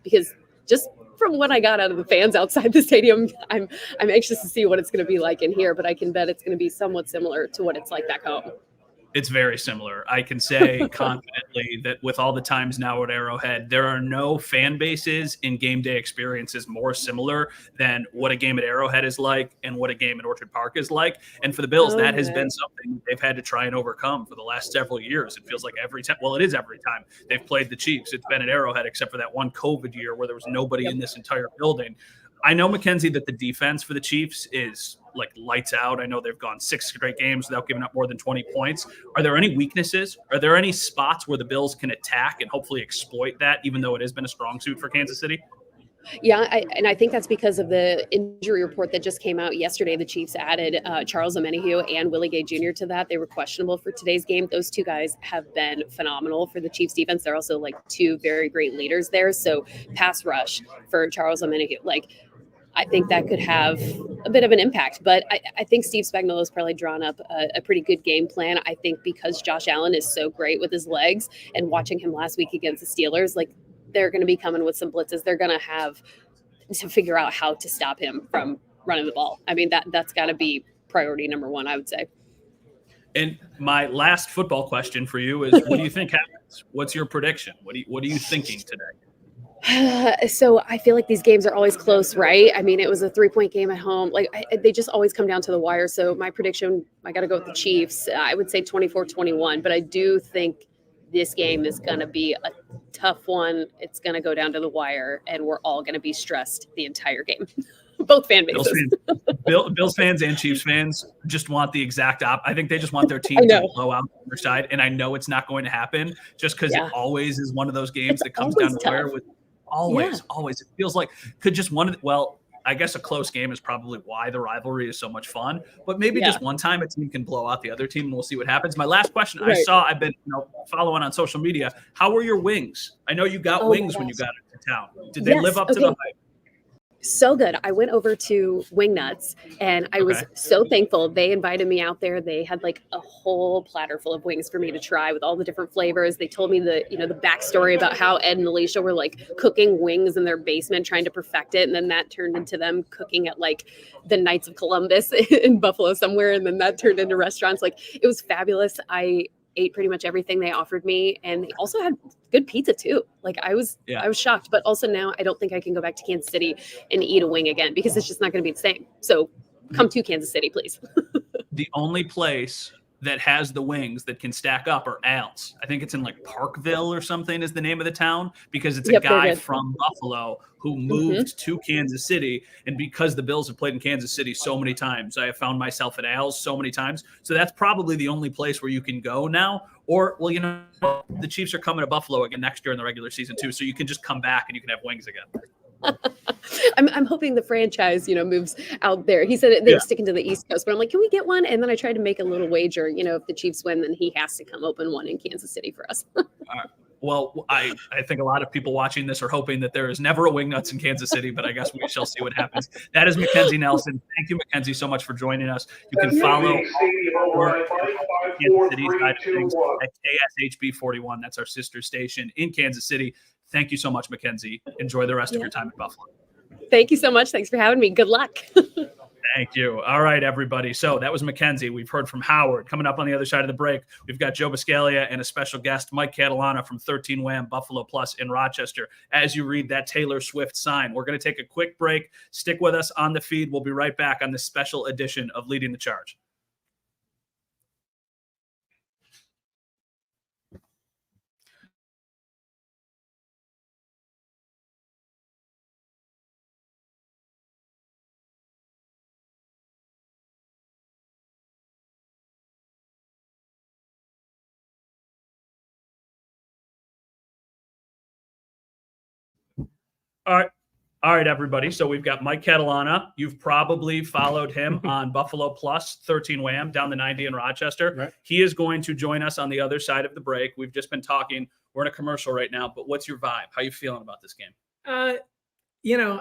Because just from what I got out of the fans outside the stadium, I'm anxious to see what it's going to be like in here, but I can bet it's going to be somewhat similar to what it's like back home. It's very similar. I can say confidently that with all the times now at Arrowhead, there are no fan bases in game day experiences more similar than what a game at Arrowhead is like and what a game at Orchard Park is like. And for the Bills, that has been something they've had to try and overcome for the last several years. It feels like every time, well, it is every time they've played the Chiefs. It's been at Arrowhead, except for that one COVID year where there was nobody in this entire building. I know, Mackenzie, that the defense for the Chiefs is like lights out. I know they've gone 6 straight games without giving up more than 20 points. Are there any weaknesses? Are there any spots where the Bills can attack and hopefully exploit that, even though it has been a strong suit for Kansas City? Yeah, and I think that's because of the injury report that just came out yesterday. The Chiefs added Charles Omenihu and Willie Gay Jr. to that. They were questionable for today's game. Those 2 guys have been phenomenal for the Chiefs defense. They're also like 2 very great leaders there. So pass rush for Charles Omenihu, I think that could have a bit of an impact, but I think Steve Spagnuolo's probably drawn up a pretty good game plan. I think because Josh Allen is so great with his legs, and watching him last week against the Steelers, they're going to be coming with some blitzes. They're going to have to figure out how to stop him from running the ball. I mean, that's got to be priority number 1, I would say. And my last football question for you is, what do you think happens? What's your prediction? What are you thinking today? So I feel like these games are always close, right? I mean, it was a 3-point game at home. They just always come down to the wire. So my prediction, I got to go with the Chiefs. I would say 24-21, but I do think this game is going to be a tough one. It's going to go down to the wire, and we're all going to be stressed the entire game. Both fan bases. Bills fans and Chiefs fans just want the exact I think they just want their team to blow out the other side, and I know it's not going to happen just because it always is one of those games that comes down to the wire with always. It feels like could just I guess a close game is probably why the rivalry is so much fun, but maybe just one time a team can blow out the other team and we'll see what happens. My last question, I've been following on social media. How were your wings? I know you got wings when you got into town. Did they live up to the hype? So good. I went over to Wingnuts and I was so thankful. They invited me out there. They had a whole platter full of wings for me to try with all the different flavors. They told me the backstory about how Ed and Alicia were cooking wings in their basement, trying to perfect it. And then that turned into them cooking at the Knights of Columbus in Buffalo somewhere. And then that turned into restaurants. It was fabulous. I ate pretty much everything they offered me, and they also had good pizza too. I was shocked, but also now I don't think I can go back to Kansas City and eat a wing again because it's just not going to be the same. So come to Kansas City, please. The only place that has the wings that can stack up are Al's. I think it's in Parkville or something is the name of the town, because it's a guy from Buffalo who moved to Kansas City. And because the Bills have played in Kansas City so many times, I have found myself at Al's so many times. So that's probably the only place where you can go now. Or, the Chiefs are coming to Buffalo again next year in the regular season too. So you can just come back and you can have wings again. I'm hoping the franchise, moves out there. He said they're sticking to the East Coast, but I'm like, can we get one? And then I tried to make a little wager, if the Chiefs win, then he has to come open one in Kansas City for us. Well, I think a lot of people watching this are hoping that there is never a Wingnuts in Kansas City, but I guess we shall see what happens. That is Mackenzie Nelson. Thank you, Mackenzie, so much for joining us. You can follow Kansas City side of things at KSHB41. That's our sister station in Kansas City. Thank you so much, Mackenzie. Enjoy the rest of your time in Buffalo. Thank you so much. Thanks for having me. Good luck. Thank you. All right, everybody. So that was Mackenzie. We've heard from Howard. Coming up on the other side of the break, we've got Joe Biscaglia and a special guest, Mike Catalana from 13 Wham Buffalo Plus in Rochester. As you read that Taylor Swift sign, we're going to take a quick break. Stick with us on the feed. We'll be right back on this special edition of Leading the Charge. All right, everybody. So we've got Mike Catalana. You've probably followed him on Buffalo Plus, 13 Wham, down the 90 in Rochester. Right. He is going to join us on the other side of the break. We've just been talking. We're in a commercial right now, but what's your vibe? How you feeling about this game?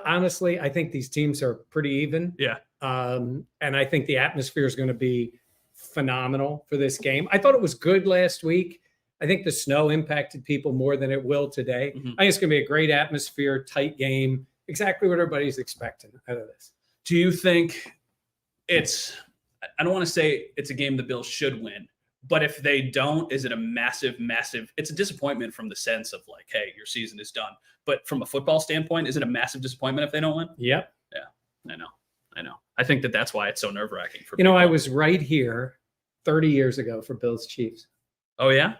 Honestly, I think these teams are pretty even. Yeah. And I think the atmosphere is going to be phenomenal for this game. I thought it was good last week. I think the snow impacted people more than it will today. Mm-hmm. I think it's going to be a great atmosphere, tight game, exactly what everybody's expecting out of this. Do you think it's – I don't want to say it's a game the Bills should win, but if they don't, is it a massive – it's a disappointment from the sense of like, hey, your season is done. But from a football standpoint, is it a massive disappointment if they don't win? Yep. Yeah, I know. I think that's why it's so nerve-wracking for people. I was right here 30 years ago for Bills Chiefs. Oh, yeah?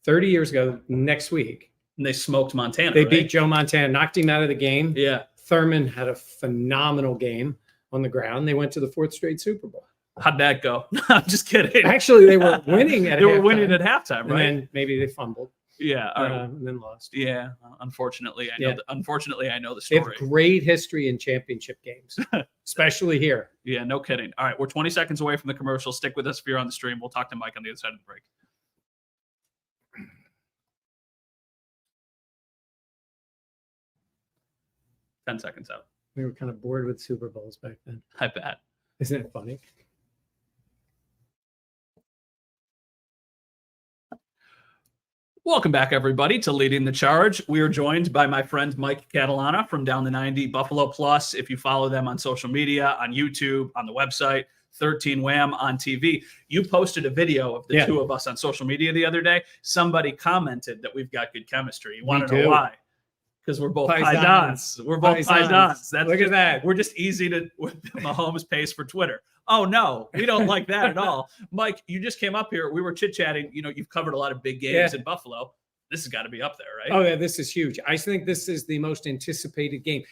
30 years ago next week. And they smoked Montana, They right? beat Joe Montana, knocked him out of the game. Yeah. Thurman had a phenomenal game on the ground. They went to the 4th straight Super Bowl. How'd that go? I'm just kidding. Actually, they were winning at They were halftime, winning at halftime, and right? then maybe they fumbled. Yeah. All right. And then lost. Yeah. Unfortunately, I know. Yeah. Unfortunately, I know the They have story. great history in championship games, especially here. Yeah. No kidding. All right. We're 20 seconds away from the commercial. Stick with us if you're on the stream. We'll talk to Mike on the other side of the break. Ten seconds out. We were kind of bored with Super Bowls back then. I bet. Isn't it funny? Welcome back, everybody, to Leading the Charge. We are joined by my friend Mike Catalana from Down the 90 Buffalo Plus. If you follow them on social media, on YouTube, on the website, 13 Wham on TV. You posted a video of the two of us on social media the other day. Somebody commented that we've got good chemistry. You want to know why? Because we're both Paisans. We're both Paisans. Look at that. We're just easy to Mahomes pays for Twitter. Oh, no, we don't like that at all. Mike, you just came up here. We were chit-chatting. You've covered a lot of big games in Buffalo. This has got to be up there, right? Oh, yeah, this is huge. I think this is the most anticipated game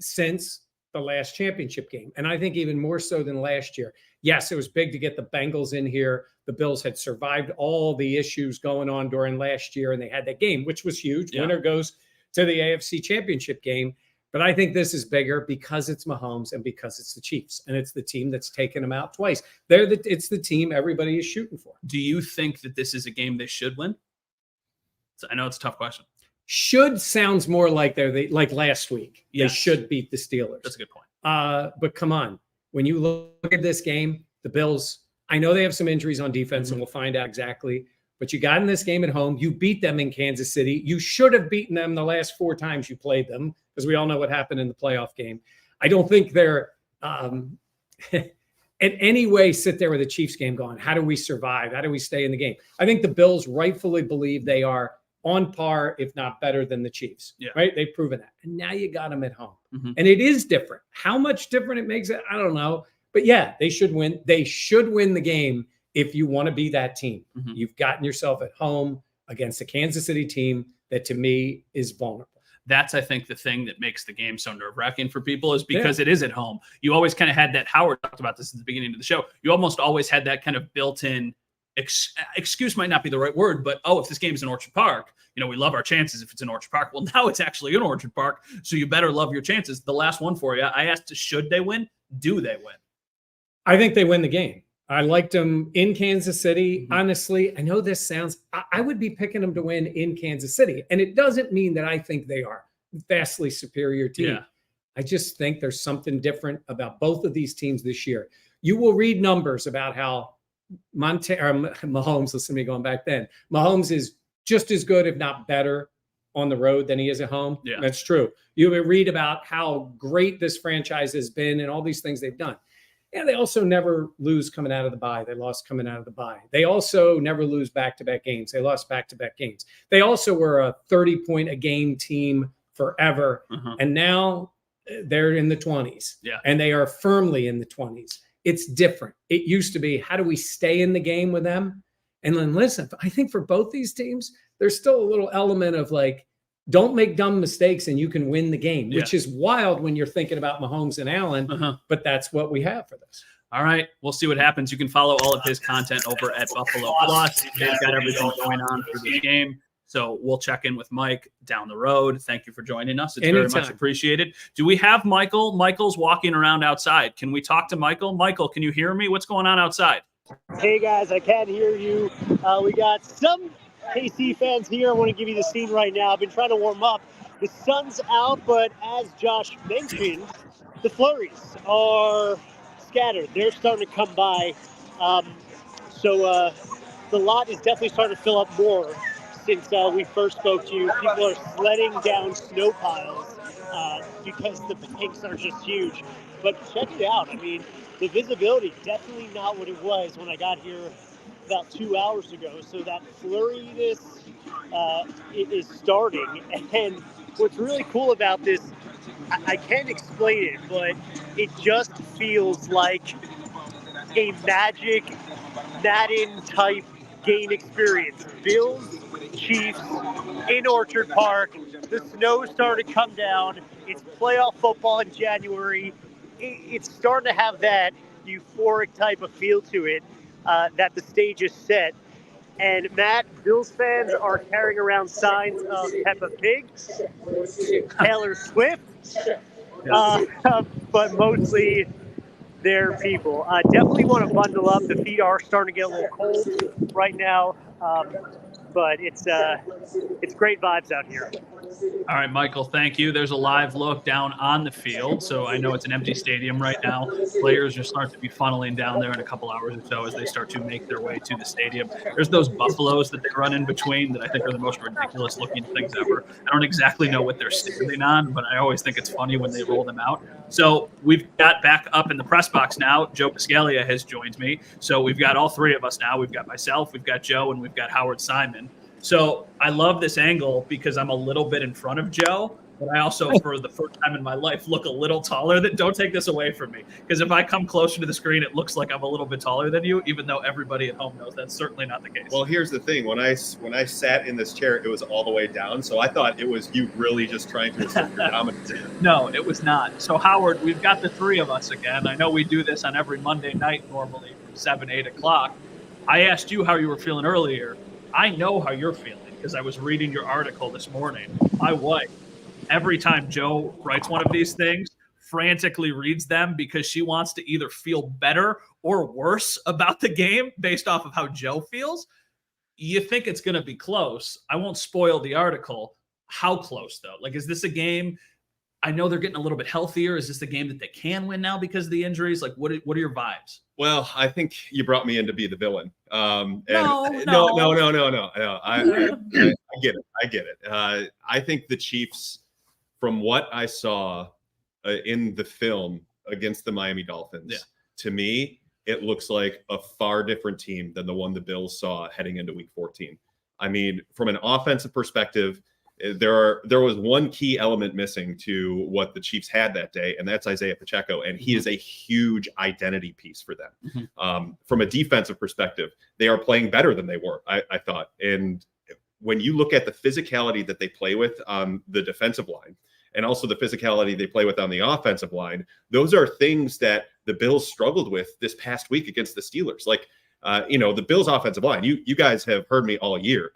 since the last championship game. And I think even more so than last year. Yes, it was big to get the Bengals in here. The Bills had survived all the issues going on during last year, and they had that game, which was huge. Yeah. Winner goes to the AFC championship game. But I think this is bigger because it's Mahomes and because it's the Chiefs, and it's the team that's taken them out twice. It's the team everybody is shooting for. Do you think that this is a game they should win? So I know it's a tough question. Should sounds more like like last week. Yes. They should beat the Steelers. That's a good point. But come on, when you look at this game, the Bills, I know they have some injuries on defense, and we'll find out exactly. But you got in this game at home. You beat them in Kansas City. You should have beaten them the last 4 times you played them, because we all know what happened in the playoff game. I don't think they're in any way sit there with a Chiefs game going, how do we survive? How do we stay in the game? I think the Bills rightfully believe they are on par, if not better than the Chiefs. Yeah. Right? They've proven that. And now you got them at home. Mm-hmm. And it is different. How much different it makes it, I don't know. But yeah, they should win. They should win the game if you want to be that team. Mm-hmm. You've gotten yourself at home against a Kansas City team that, to me, is vulnerable. That's, I think, the thing that makes the game so nerve-wracking for people is because it is at home. You always kind of had that. Howard talked about this at the beginning of the show. You almost always had that kind of built-in excuse might not be the right word, but, if this game's in Orchard Park, we love our chances if it's in Orchard Park. Well, now it's actually in Orchard Park, so you better love your chances. The last one for you, I asked, should they win? Do they win? I think they win the game. I liked them in Kansas City. Honestly, I know this sounds, I would be picking them to win in Kansas City. And it doesn't mean that I think they are a vastly superior team. Yeah. I just think there's something different about both of these teams this year. You will read numbers about how Mahomes, listen to me going back then, Mahomes is just as good, if not better, on the road than he is at home. Yeah. That's true. You will read about how great this franchise has been and all these things they've done. And they also never lose coming out of the bye. They lost coming out of the bye. They also never lose back-to-back games. They lost back-to-back games. They also were a 30-point-a-game team forever. And now they're in the 20s. Yeah. And they are firmly in the 20s. It's different. It used to be, how do we stay in the game with them? And then listen, I think for both these teams, there's still a little element of like, don't make dumb mistakes and you can win the game, which is wild when you're thinking about Mahomes and Allen, but that's what we have for this. All right. We'll see what happens. You can follow all of his content over at Buffalo Plus. They've got everything going on for this game. So we'll check in with Mike down the road. Thank you for joining us. It's very much appreciated. Do we have Michael? Michael's walking around outside. Can we talk to Michael? Michael, can you hear me? What's going on outside? Hey guys, I can't hear you. We got some KC fans here. I want to give you the scene right now. I've been trying to warm up. The sun's out, but as Josh mentioned, the flurries are scattered. They're starting to come by. So the lot is definitely starting to fill up more since we first spoke to you. People are sledding down snow piles because the banks are just huge. But check it out. I mean, the visibility definitely not what it was when I got here about 2 hours ago. So that flurriness is starting. And what's really cool about this, I can't explain it, but it just feels like a Magic Madden type game experience. Bills, Chiefs in Orchard Park. The snow's starting to come down. It's playoff football in January. It's starting to have that euphoric type of feel to it that the stage is set. And Matt, Bills fans are carrying around signs of Peppa Pig, Taylor Swift, but mostly their people. Definitely want to bundle up. The feet are starting to get a little cold right now, but it's great vibes out here. All right, Michael, thank you. There's a live look down on the field. So I know it's an empty stadium right now. Players are starting to be funneling down there in a couple hours or so as they start to make their way to the stadium. There's those buffaloes that they run in between that I think are the most ridiculous looking things ever. I don't exactly know what they're standing on, but I always think it's funny when they roll them out. So we've got back up in the press box now. Joe Piscaglia has joined me. So we've got all three of us now. We've got myself, we've got Joe, and we've got Howard Simon. So I love this angle because I'm a little bit in front of Joe, but I also, for the first time in my life, look a little taller. Don't take this away from me, because if I come closer to the screen, it looks like I'm a little bit taller than you, even though everybody at home knows that's certainly not the case. Well, here's the thing. When I sat in this chair, it was all the way down, so I thought it was you really just trying to assert your dominance. No, it was not. So, Howard, we've got the three of us again. I know we do this on every Monday night normally from 7, 8 o'clock. I asked you how you were feeling earlier. I know how you're feeling because I was reading your article this morning. My wife, every time Joe writes one of these things, frantically reads them because she wants to either feel better or worse about the game based off of how Joe feels. You think it's going to be close. I won't spoil the article. How close, though? Like, is this a game? I know they're getting a little bit healthier. Is this a game that they can win now because of the injuries? Like, what are your vibes? Well, I think you brought me in to be the villain. No. I get it. I get it. I think the Chiefs, from what I saw in the film against the Miami Dolphins, to me, it looks like a far different team than the one the Bills saw heading into Week 14. I mean, from an offensive perspective, there was one key element missing to what the Chiefs had that day, and that's Isaiah Pacheco, and he is a huge identity piece for them. From a defensive perspective, they are playing better than they were, I thought. And when you look at the physicality that they play with on the defensive line, and also the physicality they play with on the offensive line, those are things that the Bills struggled with this past week against the Steelers. Like, the Bills offensive line, you guys have heard me all year.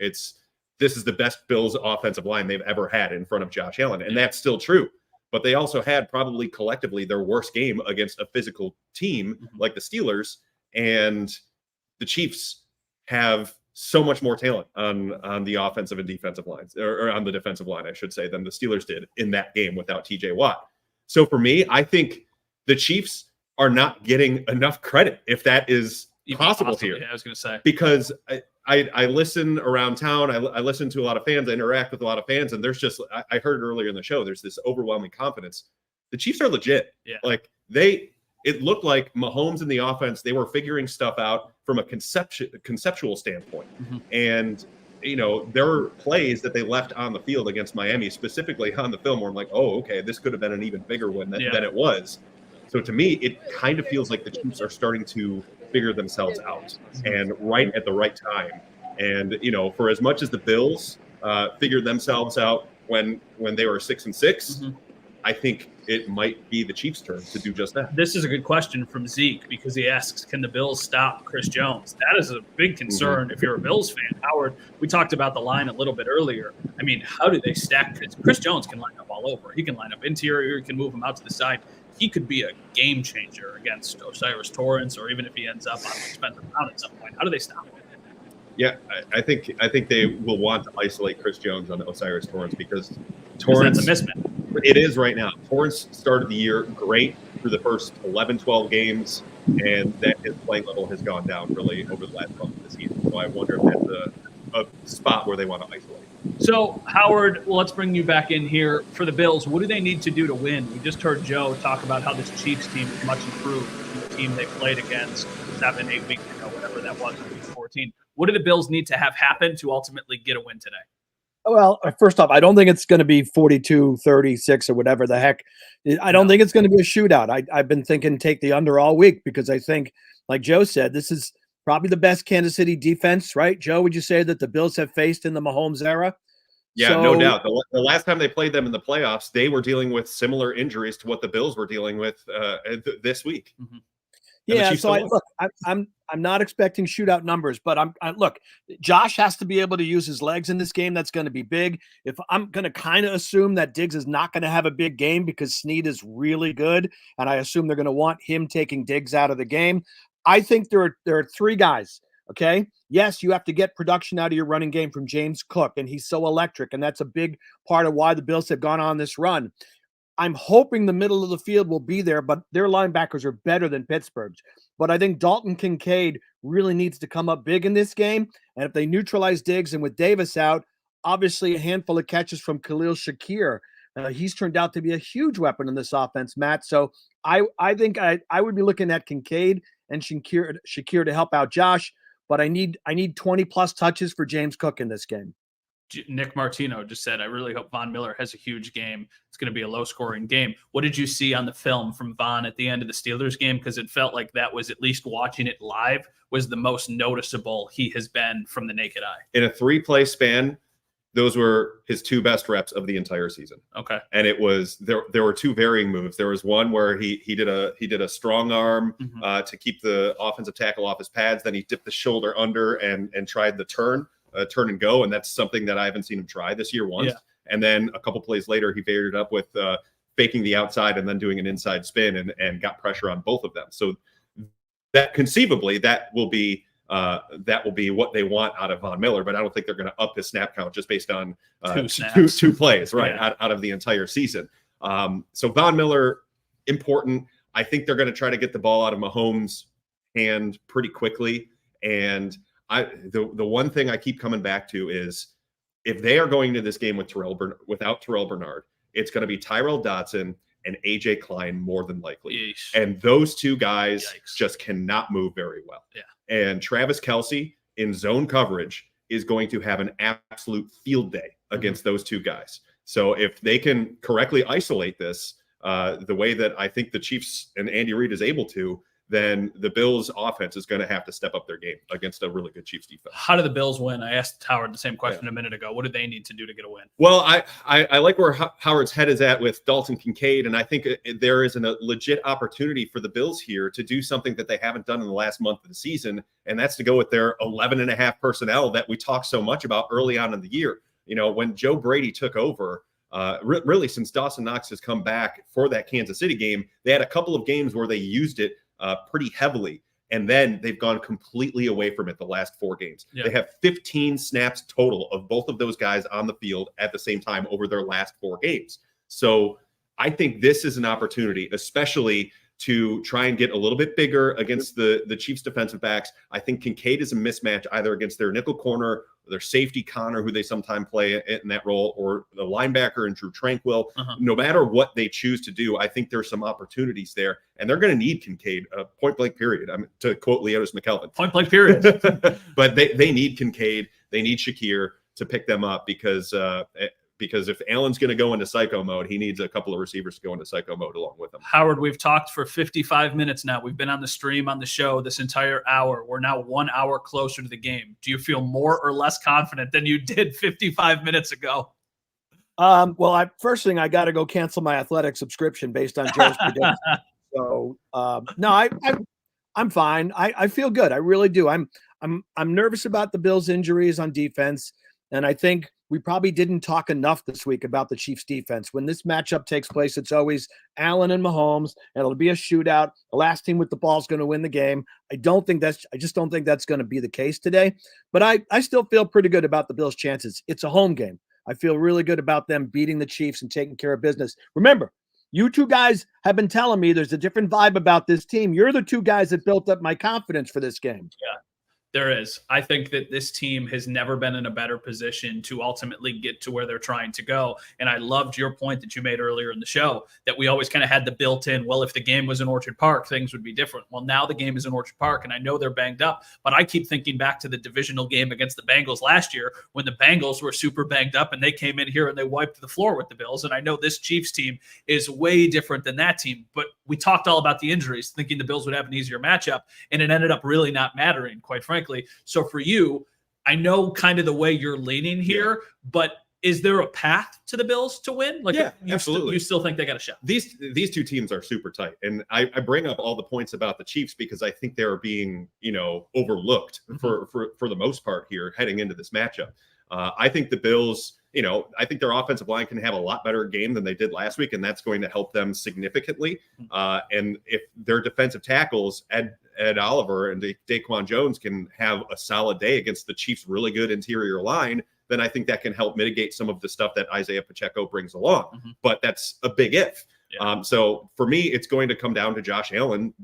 This is the best Bills offensive line they've ever had in front of Josh Allen. And that's still true. But they also had probably collectively their worst game against a physical team like the Steelers. And the Chiefs have so much more talent on the offensive and defensive lines, or on the defensive line, I should say, than the Steelers did in that game without TJ Watt. So for me, I think the Chiefs are not getting enough credit, if that is possible here. Yeah, I was going to say. Because I listen around town. I listen to a lot of fans. I interact with a lot of fans, and there's just, I heard it earlier in the show, there's this overwhelming confidence. The Chiefs are legit. Yeah. Like they it looked like Mahomes and the offense, they were figuring stuff out from a conceptual standpoint. And, you know, there were plays that they left on the field against Miami, specifically on the film, where I'm like, oh, okay, this could have been an even bigger win than it was. So to me, it kind of feels like the Chiefs are starting to figure themselves out and right at the right time. And, you know, for as much as the Bills figured themselves out when they were 6-6, I think it might be the Chiefs' turn to do just that. This is a good question from Zeke, because he asks, can the Bills stop Chris Jones? That is a big concern if you're a Bills fan. Howard, we talked about the line a little bit earlier. I mean, how do they stack this? Chris Jones can line up all over. He can line up interior. He can move him out to the side. He could be a game changer against O'Cyrus Torrence, or even if he ends up on Spencer Brown at some point. How do they stop him? Yeah, I think they will want to isolate Chris Jones on O'Cyrus Torrence, because Torrence, that's a mismatch. It is right now. Torrence started the year great through the first 11, 12 games, and then his playing level has gone down really over the last month of the season. So I wonder if that's a spot where they want to isolate. So, Howard, well, let's bring you back in here. For the Bills, what do they need to do to win? We just heard Joe talk about how this Chiefs team is much improved from the team they played against 7-8 weeks ago, whatever that was, week 14. What do the Bills need to have happen to ultimately get a win today? Well, first off, I don't think it's going to be 42-36 or whatever the heck. I don't think it's going to be a shootout. I've been thinking take the under all week, because I think, like Joe said, this is probably the best Kansas City defense, right? Joe, would you say that the Bills have faced in the Mahomes era? Yeah, no doubt. The last time they played them in the playoffs, they were dealing with similar injuries to what the Bills were dealing with this week. Yeah, so I'm not expecting shootout numbers, but look, Josh has to be able to use his legs in this game. That's going to be big. If I'm going to kind of assume that Diggs is not going to have a big game because Snead is really good, and I assume they're going to want him taking Diggs out of the game. I think there are three guys. Okay. Yes, you have to get production out of your running game from James Cook, and he's so electric, and that's a big part of why the Bills have gone on this run. I'm hoping the middle of the field will be there, but their linebackers are better than Pittsburgh's. But I think Dalton Kincaid really needs to come up big in this game. And if they neutralize Diggs, and with Davis out, obviously a handful of catches from Khalil Shakir. He's turned out to be a huge weapon in this offense, Matt. So I think I would be looking at Kincaid and Shakir to help out Josh. But I need 20 plus touches for James Cook in this game. Nick Martino just said, I really hope Von Miller has a huge game. It's going to be a low-scoring game. What did you see on the film from Von at the end of the Steelers game? Because it felt like that was, at least watching it live, was the most noticeable he has been from the naked eye. In a 3-play span, those were his 2 best reps of the entire season. Okay. And it was there were 2 varying moves. There was one where he did a strong arm to keep the offensive tackle off his pads. Then he dipped the shoulder under and tried the turn and go. And that's something that I haven't seen him try this year once. Yeah. And then a couple plays later, he varied it up with faking the outside and then doing an inside spin and got pressure on both of them. So that conceivably that will be what they want out of Von Miller, but I don't think they're going to up his snap count just based on two plays, right, out of the entire season. So Von Miller, important. I think they're going to try to get the ball out of Mahomes' hand pretty quickly. And the one thing I keep coming back to is if they are going into this game without Terrell Bernard, it's going to be Tyrel Dodson and AJ Klein more than likely. Yeesh. And those two guys just cannot move very well. Yeah. And Travis Kelce in zone coverage is going to have an absolute field day against those two guys. So if they can correctly isolate this the way that I think the Chiefs and Andy Reid is able to, then the Bills offense is going to have to step up their game against a really good Chiefs defense. How do the Bills win? I asked Howard the same question a minute ago. What do they need to do to get a win? Well, I like where Howard's head is at with Dalton Kincaid, and I think there is a legit opportunity for the Bills here to do something that they haven't done in the last month of the season, and that's to go with their 11.5 personnel that we talked so much about early on in the year. You know, when Joe Brady took over, really since Dawson Knox has come back for that Kansas City game, they had a couple of games where they used it pretty heavily, and then they've gone completely away from it the last 4 games. Yeah. They have 15 snaps total of both of those guys on the field at the same time over their last 4 games. So I think this is an opportunity, especially to try and get a little bit bigger against the Chiefs defensive backs. I think Kincaid is a mismatch either against their nickel corner, their safety Connor, who they sometimes play in that role, or the linebacker and Drew Tranquil. No matter what they choose to do, I think there's some opportunities there, and they're going to need Kincaid, point blank period. To quote Leotis McKelvin, point blank period. But they need Kincaid, they need Shakir to pick them up because if Allen's going to go into psycho mode, he needs a couple of receivers to go into psycho mode along with him. Howard, we've talked for 55 minutes now. We've been on the stream, on the show this entire hour. We're now 1 hour closer to the game. Do you feel more or less confident than you did 55 minutes ago? Well, first thing, I got to go cancel my athletic subscription based on Joe's prediction. So no, I'm fine. I feel good. I really do. I'm nervous about the Bills' injuries on defense, and I think we probably didn't talk enough this week about the Chiefs' defense. When this matchup takes place, it's always Allen and Mahomes, and it'll be a shootout. The last team with the ball is going to win the game. I just don't think that's going to be the case today. But I still feel pretty good about the Bills' chances. It's a home game. I feel really good about them beating the Chiefs and taking care of business. Remember, you two guys have been telling me there's a different vibe about this team. You're the two guys that built up my confidence for this game. Yeah. There is. I think that this team has never been in a better position to ultimately get to where they're trying to go. And I loved your point that you made earlier in the show that we always kind of had the built-in, well, if the game was in Orchard Park, things would be different. Well, now the game is in Orchard Park, and I know they're banged up, but I keep thinking back to the divisional game against the Bengals last year when the Bengals were super banged up and they came in here and they wiped the floor with the Bills. And I know this Chiefs team is way different than that team, but we talked all about the injuries, thinking the Bills would have an easier matchup, and it ended up really not mattering, quite frankly. So for you, I know kind of the way you're leaning here, but is there a path to the Bills to win? Like, yeah, absolutely. You still think they got a shot? These two teams are super tight, and I bring up all the points about the Chiefs because I think they're being overlooked for the most part here heading into this matchup. I think the Bills, I think their offensive line can have a lot better game than they did last week, and that's going to help them significantly. And if their defensive tackles, Ed Oliver and Daquan Jones, can have a solid day against the Chiefs' really good interior line, then I think that can help mitigate some of the stuff that Isaiah Pacheco brings along. But that's a big if. Yeah. So for me, it's going to come down to Josh Allen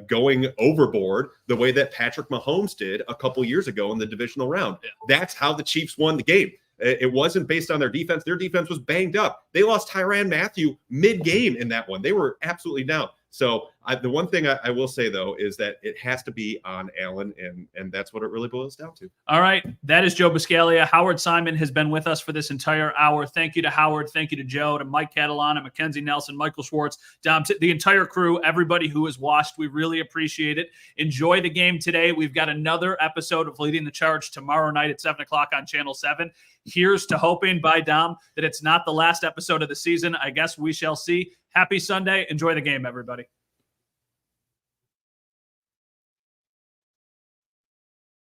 going overboard the way that Patrick Mahomes did a couple years ago in the divisional round. Yeah. That's how the Chiefs won the game. It wasn't based on their defense. Their defense was banged up. They lost Tyrann Mathieu mid-game in that one. They were absolutely down. So the one thing I will say, though, is that it has to be on Allen, and that's what it really boils down to. All right. That is Joe Buscaglia. Howard Simon has been with us for this entire hour. Thank you to Howard. Thank you to Joe, to Mike Catalana, Mackenzie Nelson, Michael Schwartz, Dom, the entire crew, everybody who has watched. We really appreciate it. Enjoy the game today. We've got another episode of Leading the Charge tomorrow night at 7 o'clock on Channel 7. Here's to hoping, by Dom, that it's not the last episode of the season. I guess we shall see. Happy Sunday. Enjoy the game, everybody.